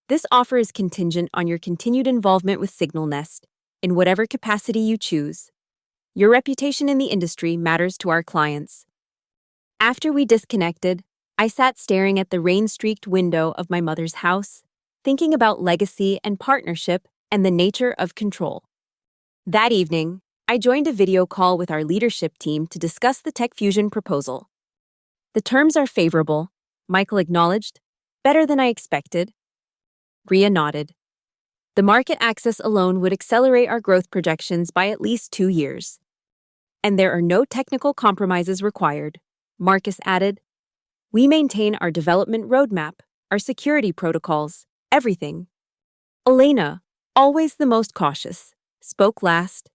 this offer is contingent on your continued involvement with Signal Nest, in whatever capacity you choose. Your reputation in the industry matters to our clients. After we disconnected, I sat staring at the rain-streaked window of my mother's house, thinking about legacy and partnership and the nature of control. That evening, I joined a video call with our leadership team to discuss the TechFusion proposal. The terms are favorable, Michael acknowledged. Better than I expected. Ria nodded. The market access alone would accelerate our growth projections by at least 2 years. And there are no technical compromises required, Marcus added. We maintain our development roadmap, our security protocols, everything. Elena, always the most cautious, spoke last.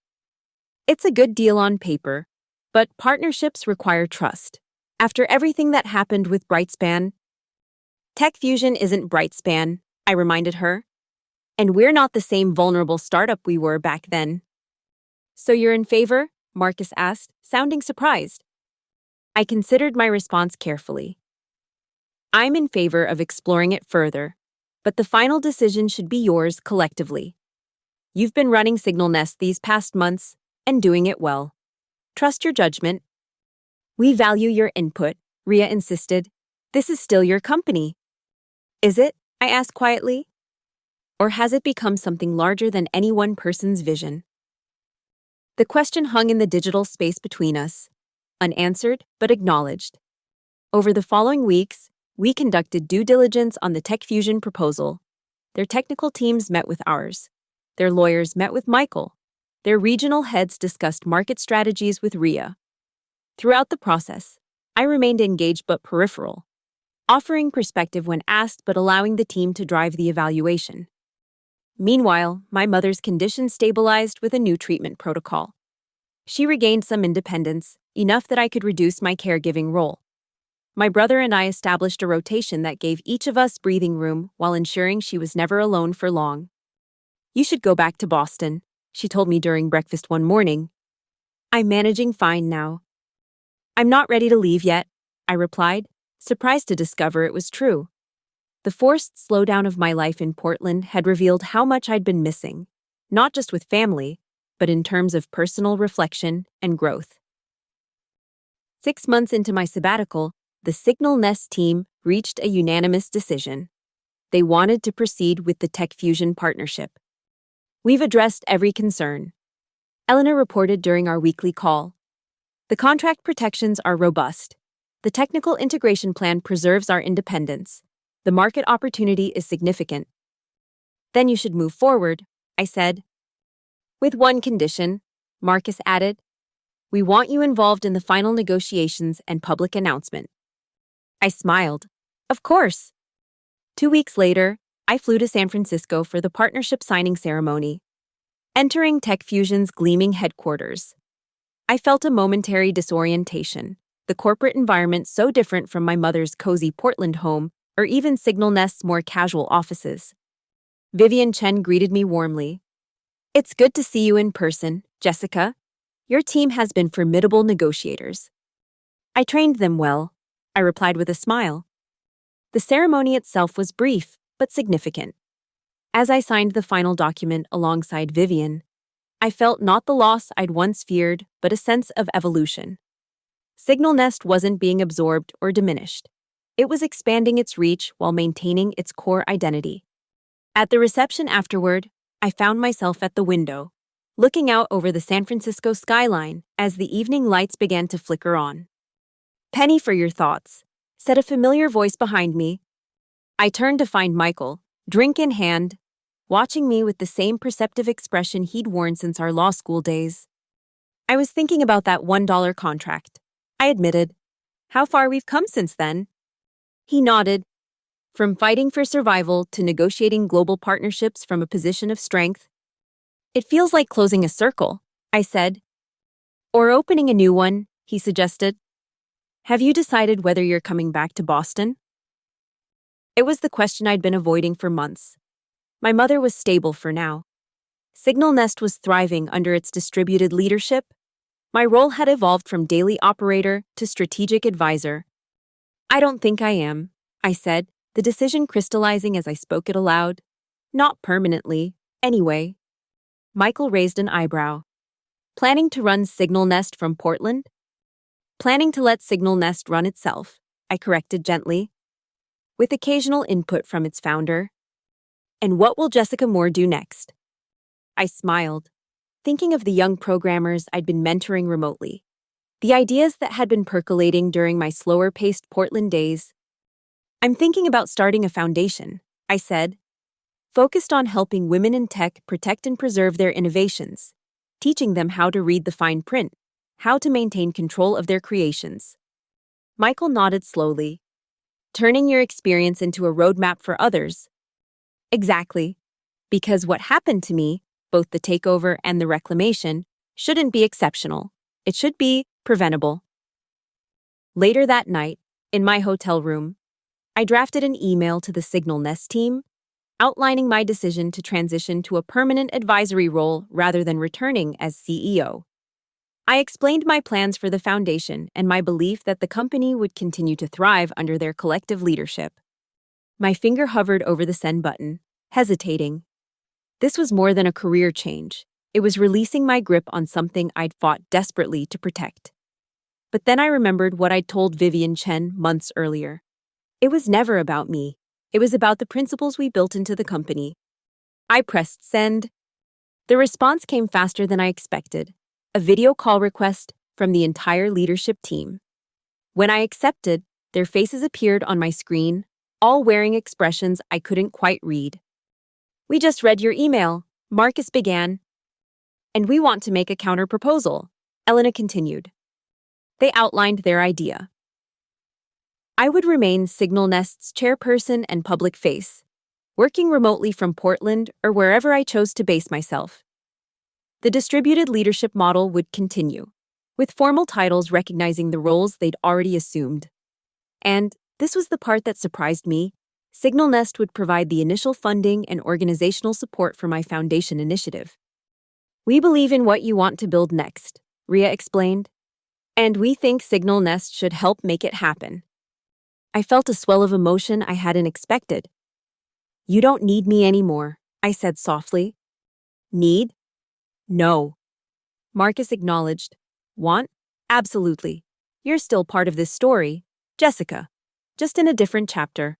It's a good deal on paper, but partnerships require trust. After everything that happened with Brightspan, TechFusion isn't Brightspan, I reminded her. And we're not the same vulnerable startup we were back then. So you're in favor? Marcus asked, sounding surprised. I considered my response carefully. I'm in favor of exploring it further, but the final decision should be yours collectively. You've been running Signal Nest these past months and doing it well. Trust your judgment. We value your input, Ria insisted. This is still your company. Is it? I asked quietly. Or has it become something larger than any one person's vision? The question hung in the digital space between us, unanswered but acknowledged. Over the following weeks, we conducted due diligence on the TechFusion proposal. Their technical teams met with ours. Their lawyers met with Michael. Their regional heads discussed market strategies with Ria. Throughout the process, I remained engaged but peripheral, offering perspective when asked but allowing the team to drive the evaluation. Meanwhile, my mother's condition stabilized with a new treatment protocol. She regained some independence, enough that I could reduce my caregiving role. My brother and I established a rotation that gave each of us breathing room while ensuring she was never alone for long. You should go back to Boston, she told me during breakfast one morning. I'm managing fine now. I'm not ready to leave yet, I replied, surprised to discover it was true. The forced slowdown of my life in Portland had revealed how much I'd been missing, not just with family, but in terms of personal reflection and growth. 6 months into my sabbatical, the Signal Nest team reached a unanimous decision. They wanted to proceed with the TechFusion partnership. We've addressed every concern, Eleanor reported during our weekly call. The contract protections are robust. The technical integration plan preserves our independence. The market opportunity is significant. Then you should move forward, I said. With one condition, Marcus added. We want you involved in the final negotiations and public announcement. I smiled. Of course. 2 weeks later, I flew to San Francisco for the partnership signing ceremony. Entering TechFusion's gleaming headquarters, I felt a momentary disorientation, the corporate environment so different from my mother's cozy Portland home or even Signal Nest's more casual offices. Vivian Chen greeted me warmly. It's good to see you in person, Jessica. Your team has been formidable negotiators. I trained them well, I replied with a smile. The ceremony itself was brief, but significant. As I signed the final document alongside Vivian, I felt not the loss I'd once feared, but a sense of evolution. Signal Nest wasn't being absorbed or diminished. It was expanding its reach while maintaining its core identity. At the reception afterward, I found myself at the window, looking out over the San Francisco skyline as the evening lights began to flicker on. Penny for your thoughts, said a familiar voice behind me. I turned to find Michael, drink in hand, watching me with the same perceptive expression he'd worn since our law school days. I was thinking about that $1 contract. I admitted. How far we've come since then. He nodded. From fighting for survival to negotiating global partnerships from a position of strength. It feels like closing a circle, I said. Or opening a new one, he suggested. Have you decided whether you're coming back to Boston? It was the question I'd been avoiding for months. My mother was stable for now. Signal Nest was thriving under its distributed leadership. My role had evolved from daily operator to strategic advisor. I don't think I am, I said, the decision crystallizing as I spoke it aloud. Not permanently, anyway. Michael raised an eyebrow. Planning to run Signal Nest from Portland? Planning to let Signal Nest run itself, I corrected gently, with occasional input from its founder. And what will Jessica Moore do next? I smiled, thinking of the young programmers I'd been mentoring remotely, the ideas that had been percolating during my slower-paced Portland days. I'm thinking about starting a foundation, I said, focused on helping women in tech protect and preserve their innovations, teaching them how to read the fine print, how to maintain control of their creations. Michael nodded slowly. Turning your experience into a roadmap for others. Exactly. Because what happened to me, both the takeover and the reclamation, shouldn't be exceptional. It should be preventable. Later that night, in my hotel room, I drafted an email to the Signal Nest team, outlining my decision to transition to a permanent advisory role rather than returning as CEO. I explained my plans for the foundation and my belief that the company would continue to thrive under their collective leadership. My finger hovered over the send button, hesitating. This was more than a career change. It was releasing my grip on something I'd fought desperately to protect. But then I remembered what I'd told Vivian Chen months earlier. It was never about me. It was about the principles we built into the company. I pressed send. The response came faster than I expected. A video call request from the entire leadership team. When I accepted, their faces appeared on my screen, all wearing expressions I couldn't quite read. We just read your email, Marcus began. And we want to make a counter-proposal, Elena continued. They outlined their idea. I would remain Signal Nest's chairperson and public face, working remotely from Portland or wherever I chose to base myself. The distributed leadership model would continue, with formal titles recognizing the roles they'd already assumed. And, this was the part that surprised me, Signal Nest would provide the initial funding and organizational support for my foundation initiative. We believe in what you want to build next, Ria explained. And we think Signal Nest should help make it happen. I felt a swell of emotion I hadn't expected. You don't need me anymore, I said softly. Need? No. Marcus acknowledged. Want? Absolutely. You're still part of this story, Jessica, just in a different chapter.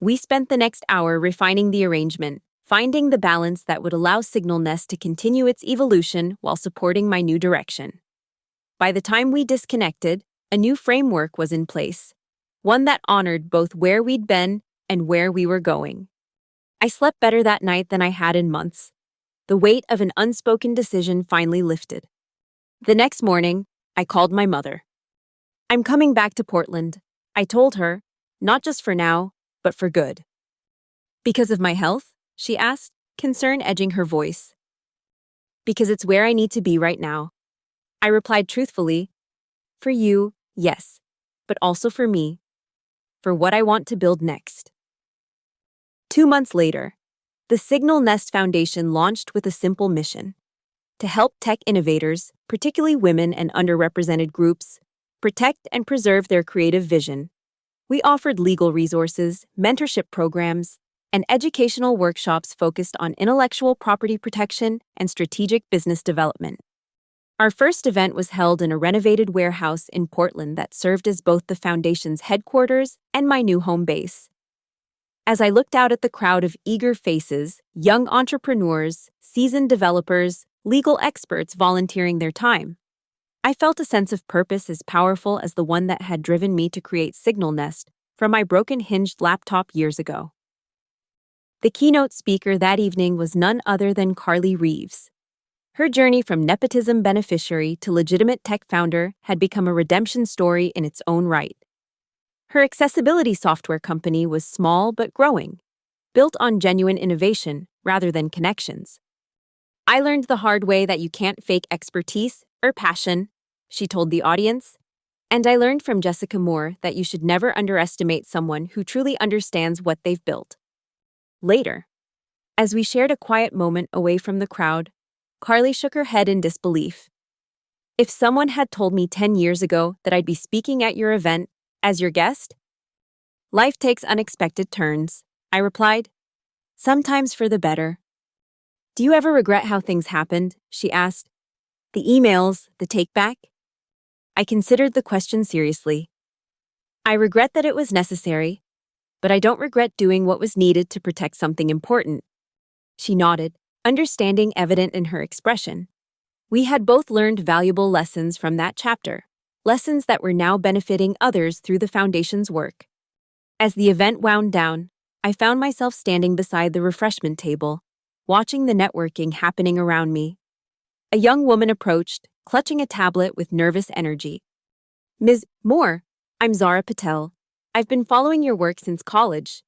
We spent the next hour refining the arrangement, finding the balance that would allow Signal Nest to continue its evolution while supporting my new direction. By the time we disconnected, a new framework was in place, one that honored both where we'd been and where we were going. I slept better that night than I had in months. The weight of an unspoken decision finally lifted. The next morning, I called my mother. I'm coming back to Portland, I told her, not just for now, but for good. Because of my health? She asked, concern edging her voice. Because it's where I need to be right now. I replied truthfully, for you, yes, but also for me, for what I want to build next. 2 months later, the Signal Nest Foundation launched with a simple mission: to help tech innovators, particularly women and underrepresented groups, protect and preserve their creative vision. We offered legal resources, mentorship programs, and educational workshops focused on intellectual property protection and strategic business development. Our first event was held in a renovated warehouse in Portland that served as both the foundation's headquarters and my new home base. As I looked out at the crowd of eager faces, young entrepreneurs, seasoned developers, legal experts volunteering their time, I felt a sense of purpose as powerful as the one that had driven me to create Signal Nest from my broken hinged laptop years ago. The keynote speaker that evening was none other than Carly Reeves. Her journey from nepotism beneficiary to legitimate tech founder had become a redemption story in its own right. Her accessibility software company was small but growing, built on genuine innovation rather than connections. "I learned the hard way that you can't fake expertise or passion," she told the audience. "And I learned from Jessica Moore that you should never underestimate someone who truly understands what they've built." Later, as we shared a quiet moment away from the crowd, Carly shook her head in disbelief. "If someone had told me 10 years ago that I'd be speaking at your event as your guest?" "Life takes unexpected turns," I replied. "Sometimes for the better." "Do you ever regret how things happened?" she asked. "The emails, the take-back?" I considered the question seriously. "I regret that it was necessary, but I don't regret doing what was needed to protect something important." She nodded, understanding evident in her expression. We had both learned valuable lessons from that chapter, lessons that were now benefiting others through the Foundation's work. As the event wound down, I found myself standing beside the refreshment table, watching the networking happening around me. A young woman approached, clutching a tablet with nervous energy. "Ms. Moore, I'm Zara Patel. I've been following your work since college."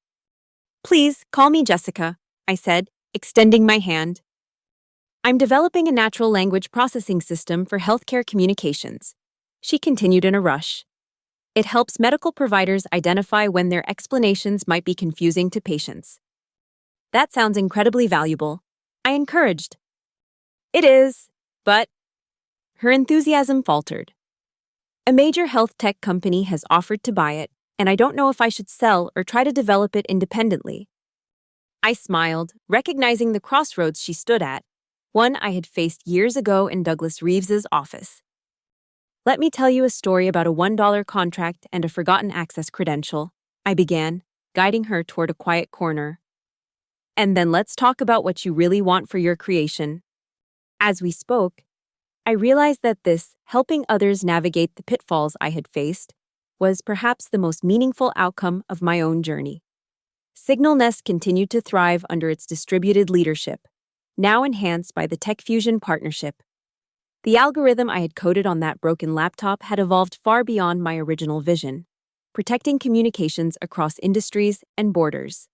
"Please, call me Jessica," I said, extending my hand. "I'm developing a natural language processing system for healthcare communications," she continued in a rush. "It helps medical providers identify when their explanations might be confusing to patients." "That sounds incredibly valuable," I encouraged. "It is, but..." Her enthusiasm faltered. "A major health tech company has offered to buy it, and I don't know if I should sell or try to develop it independently." I smiled, recognizing the crossroads she stood at, one I had faced years ago in Douglas Reeves's office. "Let me tell you a story about a $1 contract and a forgotten access credential," I began, guiding her toward a quiet corner. "And then let's talk about what you really want for your creation." As we spoke, I realized that this, helping others navigate the pitfalls I had faced, was perhaps the most meaningful outcome of my own journey. Signal Nest continued to thrive under its distributed leadership, now enhanced by the TechFusion partnership. The algorithm I had coded on that broken laptop had evolved far beyond my original vision, protecting communications across industries and borders.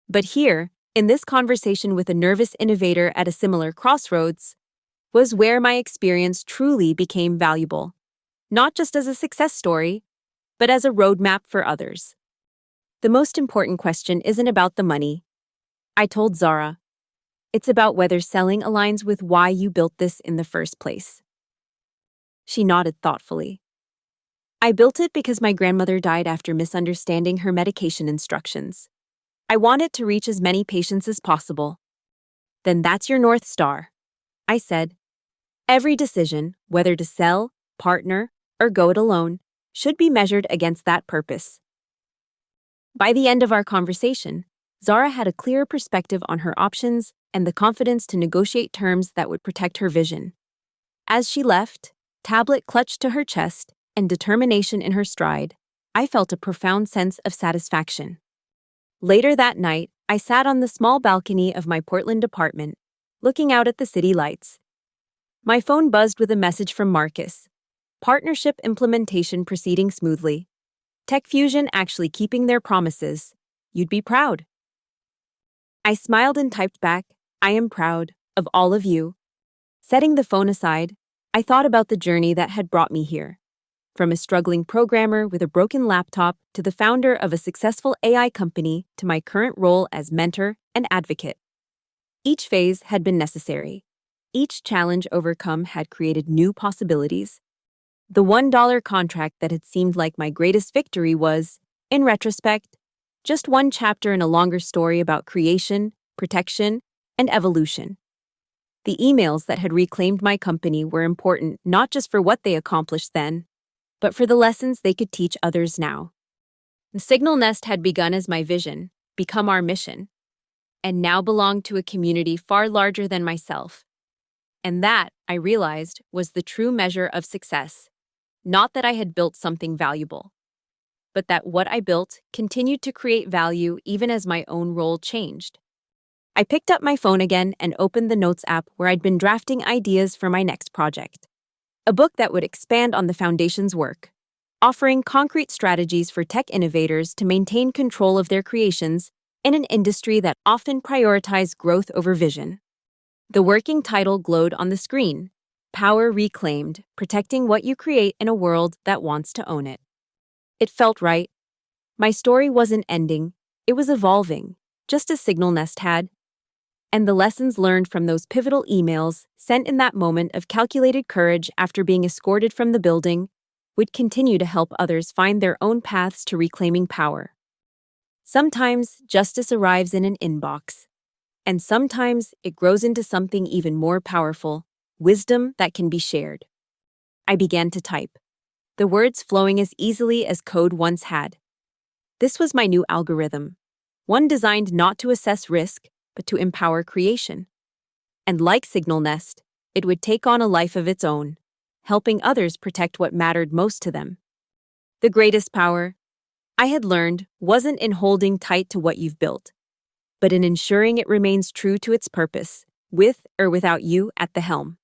But here, in this conversation with a nervous innovator at a similar crossroads, was where my experience truly became valuable, not just as a success story, but as a roadmap for others. "The most important question isn't about the money," I told Zara. "It's about whether selling aligns with why you built this in the first place." She nodded thoughtfully. "I built it because my grandmother died after misunderstanding her medication instructions. I want it to reach as many patients as possible." "Then that's your North Star," I said. "Every decision, whether to sell, partner, or go it alone, should be measured against that purpose." By the end of our conversation, Zara had a clearer perspective on her options and the confidence to negotiate terms that would protect her vision. As she left, tablet clutched to her chest and determination in her stride, I felt a profound sense of satisfaction. Later that night, I sat on the small balcony of my Portland apartment, looking out at the city lights. My phone buzzed with a message from Marcus. "Partnership implementation proceeding smoothly. TechFusion actually keeping their promises. You'd be proud." I smiled and typed back, "I am proud of all of you." Setting the phone aside, I thought about the journey that had brought me here. From a struggling programmer with a broken laptop to the founder of a successful AI company to my current role as mentor and advocate. Each phase had been necessary. Each challenge overcome had created new possibilities. The $1 contract that had seemed like my greatest victory was, in retrospect, just one chapter in a longer story about creation, protection, and evolution. The emails that had reclaimed my company were important not just for what they accomplished then, but for the lessons they could teach others now. The Signal Nest had begun as my vision, become our mission, and now belonged to a community far larger than myself. And that, I realized, was the true measure of success. Not that I had built something valuable, but that what I built continued to create value even as my own role changed. I picked up my phone again and opened the Notes app where I'd been drafting ideas for my next project. A book that would expand on the Foundation's work, offering concrete strategies for tech innovators to maintain control of their creations in an industry that often prioritizes growth over vision. The working title glowed on the screen: Power Reclaimed, Protecting What You Create in a World That Wants to Own It. It felt right. My story wasn't ending, it was evolving, just as Signal Nest had. And the lessons learned from those pivotal emails, sent in that moment of calculated courage after being escorted from the building, would continue to help others find their own paths to reclaiming power. Sometimes justice arrives in an inbox, and sometimes it grows into something even more powerful: wisdom that can be shared. I began to type, the words flowing as easily as code once had. This was my new algorithm, one designed not to assess risk, but to empower creation. And like Signal Nest, it would take on a life of its own, helping others protect what mattered most to them. The greatest power, I had learned, wasn't in holding tight to what you've built, but in ensuring it remains true to its purpose, with or without you at the helm.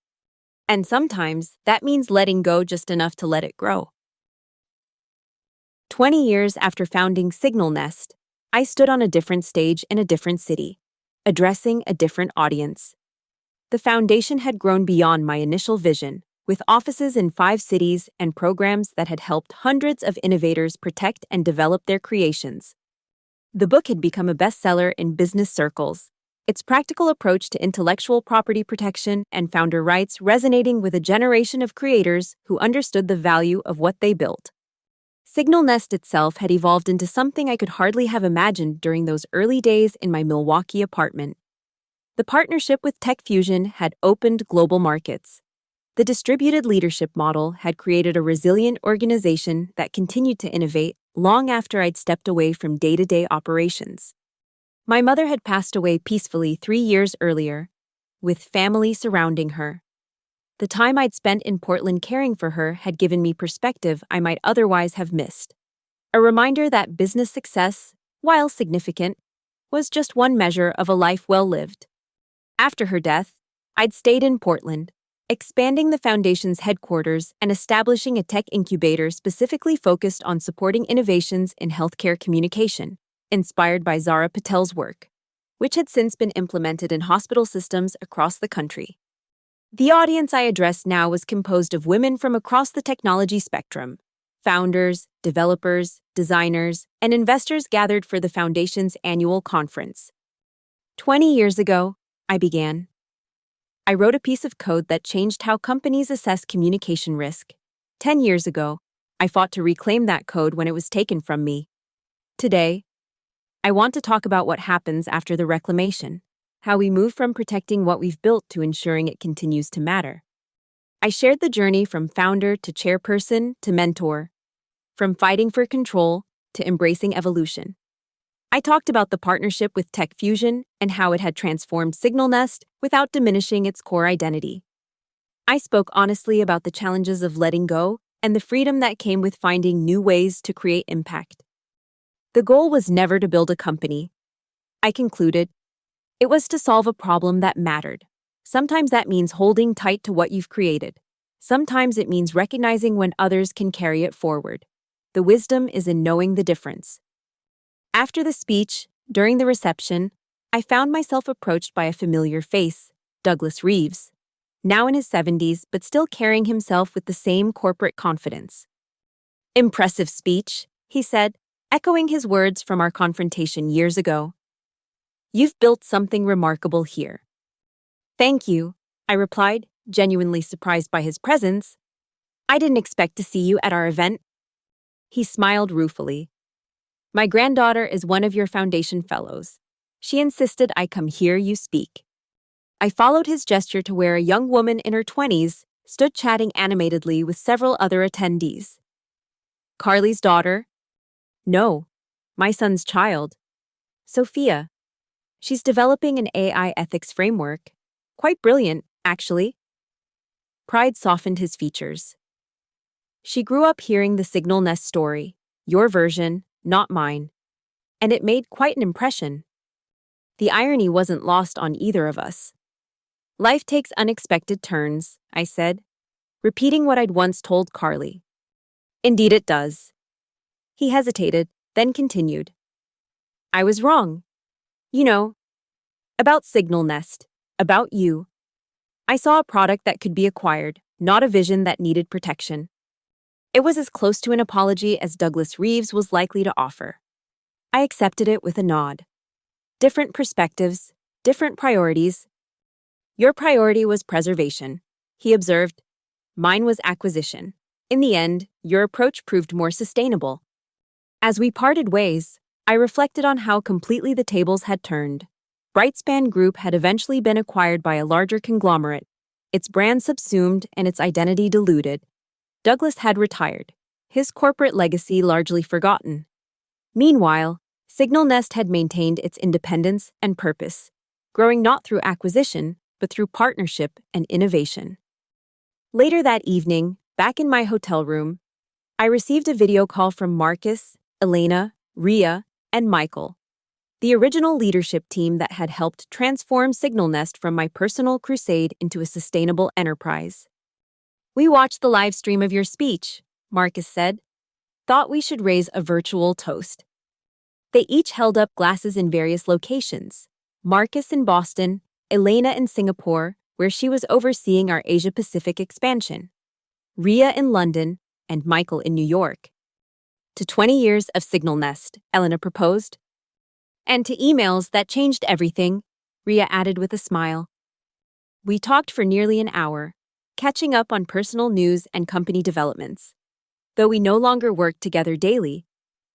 And sometimes that means letting go just enough to let it grow. 20 years after founding Signal Nest, I stood on a different stage in a different city, addressing a different audience. The foundation had grown beyond my initial vision, with offices in 5 cities and programs that had helped hundreds of innovators protect and develop their creations. The book had become a bestseller in business circles, its practical approach to intellectual property protection and founder rights resonating with a generation of creators who understood the value of what they built. Signal Nest itself had evolved into something I could hardly have imagined during those early days in my Milwaukee apartment. The partnership with Tech Fusion had opened global markets. The distributed leadership model had created a resilient organization that continued to innovate long after I'd stepped away from day-to-day operations. My mother had passed away peacefully 3 years earlier, with family surrounding her. The time I'd spent in Portland caring for her had given me perspective I might otherwise have missed. A reminder that business success, while significant, was just one measure of a life well lived. After her death, I'd stayed in Portland, expanding the foundation's headquarters and establishing a tech incubator specifically focused on supporting innovations in healthcare communication, inspired by Zara Patel's work, which had since been implemented in hospital systems across the country. The audience I addressed now was composed of women from across the technology spectrum: founders, developers, designers, and investors gathered for the Foundation's annual conference. 20 years ago, I began. I wrote a piece of code that changed how companies assess communication risk. 10 years ago, I fought to reclaim that code when it was taken from me. Today, I want to talk about what happens after the reclamation, how we move from protecting what we've built to ensuring it continues to matter. I shared the journey from founder to chairperson to mentor, from fighting for control to embracing evolution. I talked about the partnership with Tech Fusion and how it had transformed Signal Nest without diminishing its core identity. I spoke honestly about the challenges of letting go and the freedom that came with finding new ways to create impact. The goal was never to build a company. I concluded, it was to solve a problem that mattered. Sometimes that means holding tight to what you've created. Sometimes it means recognizing when others can carry it forward. The wisdom is in knowing the difference. After the speech, during the reception, I found myself approached by a familiar face, Douglas Reeves, now in his 70s but still carrying himself with the same corporate confidence. "Impressive speech," he said, echoing his words from our confrontation years ago. "You've built something remarkable here." "Thank you," I replied, genuinely surprised by his presence. "I didn't expect to see you at our event." He smiled ruefully. "My granddaughter is one of your foundation fellows. She insisted I come hear you speak." I followed his gesture to where a young woman in her 20s stood chatting animatedly with several other attendees. "Carly's daughter?" "No, my son's child. Sophia. She's developing an AI ethics framework. Quite brilliant, actually." Pride softened his features. "She grew up hearing the Signal Nest story, your version, not mine, and it made quite an impression." The irony wasn't lost on either of us. Life takes unexpected turns, I said, repeating what I'd once told Carly. Indeed it does. He hesitated, then continued. I was wrong. You know, about Signal Nest, about you. I saw a product that could be acquired, not a vision that needed protection. It was as close to an apology as Douglas Reeves was likely to offer. I accepted it with a nod. Different perspectives, different priorities. Your priority was preservation, he observed. Mine was acquisition. In the end, your approach proved more sustainable. As we parted ways, I reflected on how completely the tables had turned. Brightspan Group had eventually been acquired by a larger conglomerate, its brand subsumed and its identity diluted. Douglas had retired, his corporate legacy largely forgotten. Meanwhile, Signal Nest had maintained its independence and purpose, growing not through acquisition, but through partnership and innovation. Later that evening, back in my hotel room, I received a video call from Marcus, Elena, Ria, and Michael, the original leadership team that had helped transform Signal Nest from my personal crusade into a sustainable enterprise. We watched the live stream of your speech, Marcus said. Thought we should raise a virtual toast. They each held up glasses in various locations. Marcus in Boston, Elena in Singapore, where she was overseeing our Asia-Pacific expansion. Ria in London, and Michael in New York. To 20 years of Signal Nest, Elena proposed. And to emails that changed everything, Ria added with a smile. We talked for nearly an hour, catching up on personal news and company developments. Though we no longer worked together daily,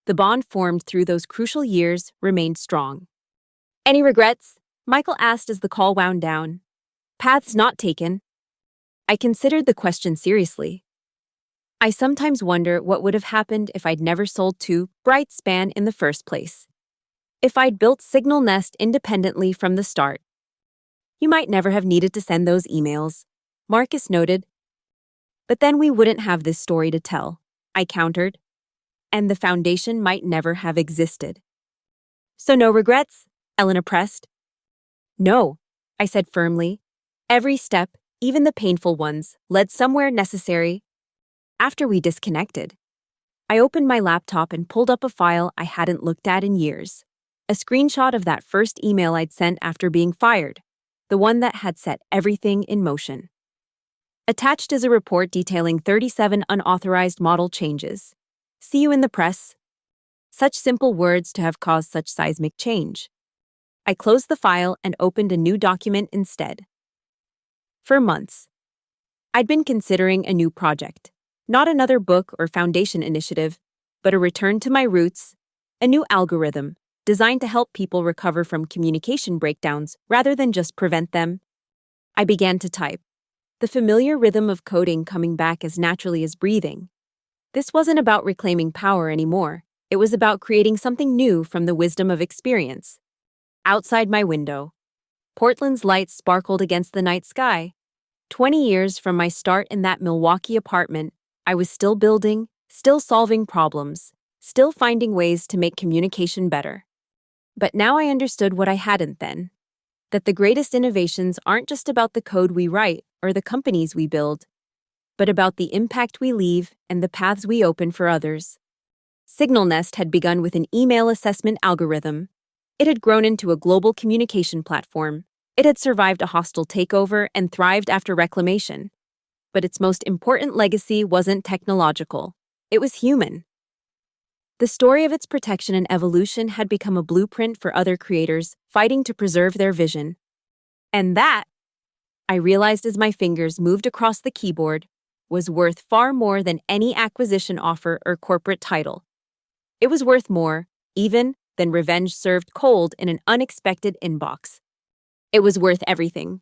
the bond formed through those crucial years remained strong. Any regrets? Michael asked as the call wound down. Paths not taken. I considered the question seriously. I sometimes wonder what would have happened if I'd never sold to Brightspan in the first place. If I'd built Signal Nest independently from the start. You might never have needed to send those emails, Marcus noted. But then we wouldn't have this story to tell, I countered. And the foundation might never have existed. So no regrets? Elena pressed. No, I said firmly. Every step, even the painful ones, led somewhere necessary. After we disconnected, I opened my laptop and pulled up a file I hadn't looked at in years. A screenshot of that first email I'd sent after being fired, the one that had set everything in motion. Attached is a report detailing 37 unauthorized model changes. See you in the press. Such simple words to have caused such seismic change. I closed the file and opened a new document instead. For months, I'd been considering a new project. Not another book or foundation initiative, but a return to my roots, a new algorithm designed to help people recover from communication breakdowns rather than just prevent them. I began to type, the familiar rhythm of coding coming back as naturally as breathing. This wasn't about reclaiming power anymore. It was about creating something new from the wisdom of experience. Outside my window, Portland's lights sparkled against the night sky. 20 years from my start in that Milwaukee apartment, I was still building, still solving problems, still finding ways to make communication better. But now I understood what I hadn't then. That the greatest innovations aren't just about the code we write or the companies we build, but about the impact we leave and the paths we open for others. Signal Nest had begun with an email assessment algorithm. It had grown into a global communication platform. It had survived a hostile takeover and thrived after reclamation. But its most important legacy wasn't technological. It was human. The story of its protection and evolution had become a blueprint for other creators fighting to preserve their vision. And that, I realized as my fingers moved across the keyboard, was worth far more than any acquisition offer or corporate title. It was worth more, even, than revenge served cold in an unexpected inbox. It was worth everything.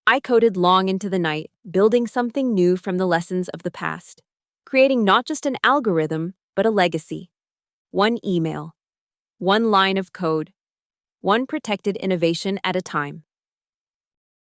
I coded long into the night, building something new from the lessons of the past, creating not just an algorithm, but a legacy. One email, one line of code, one protected innovation at a time.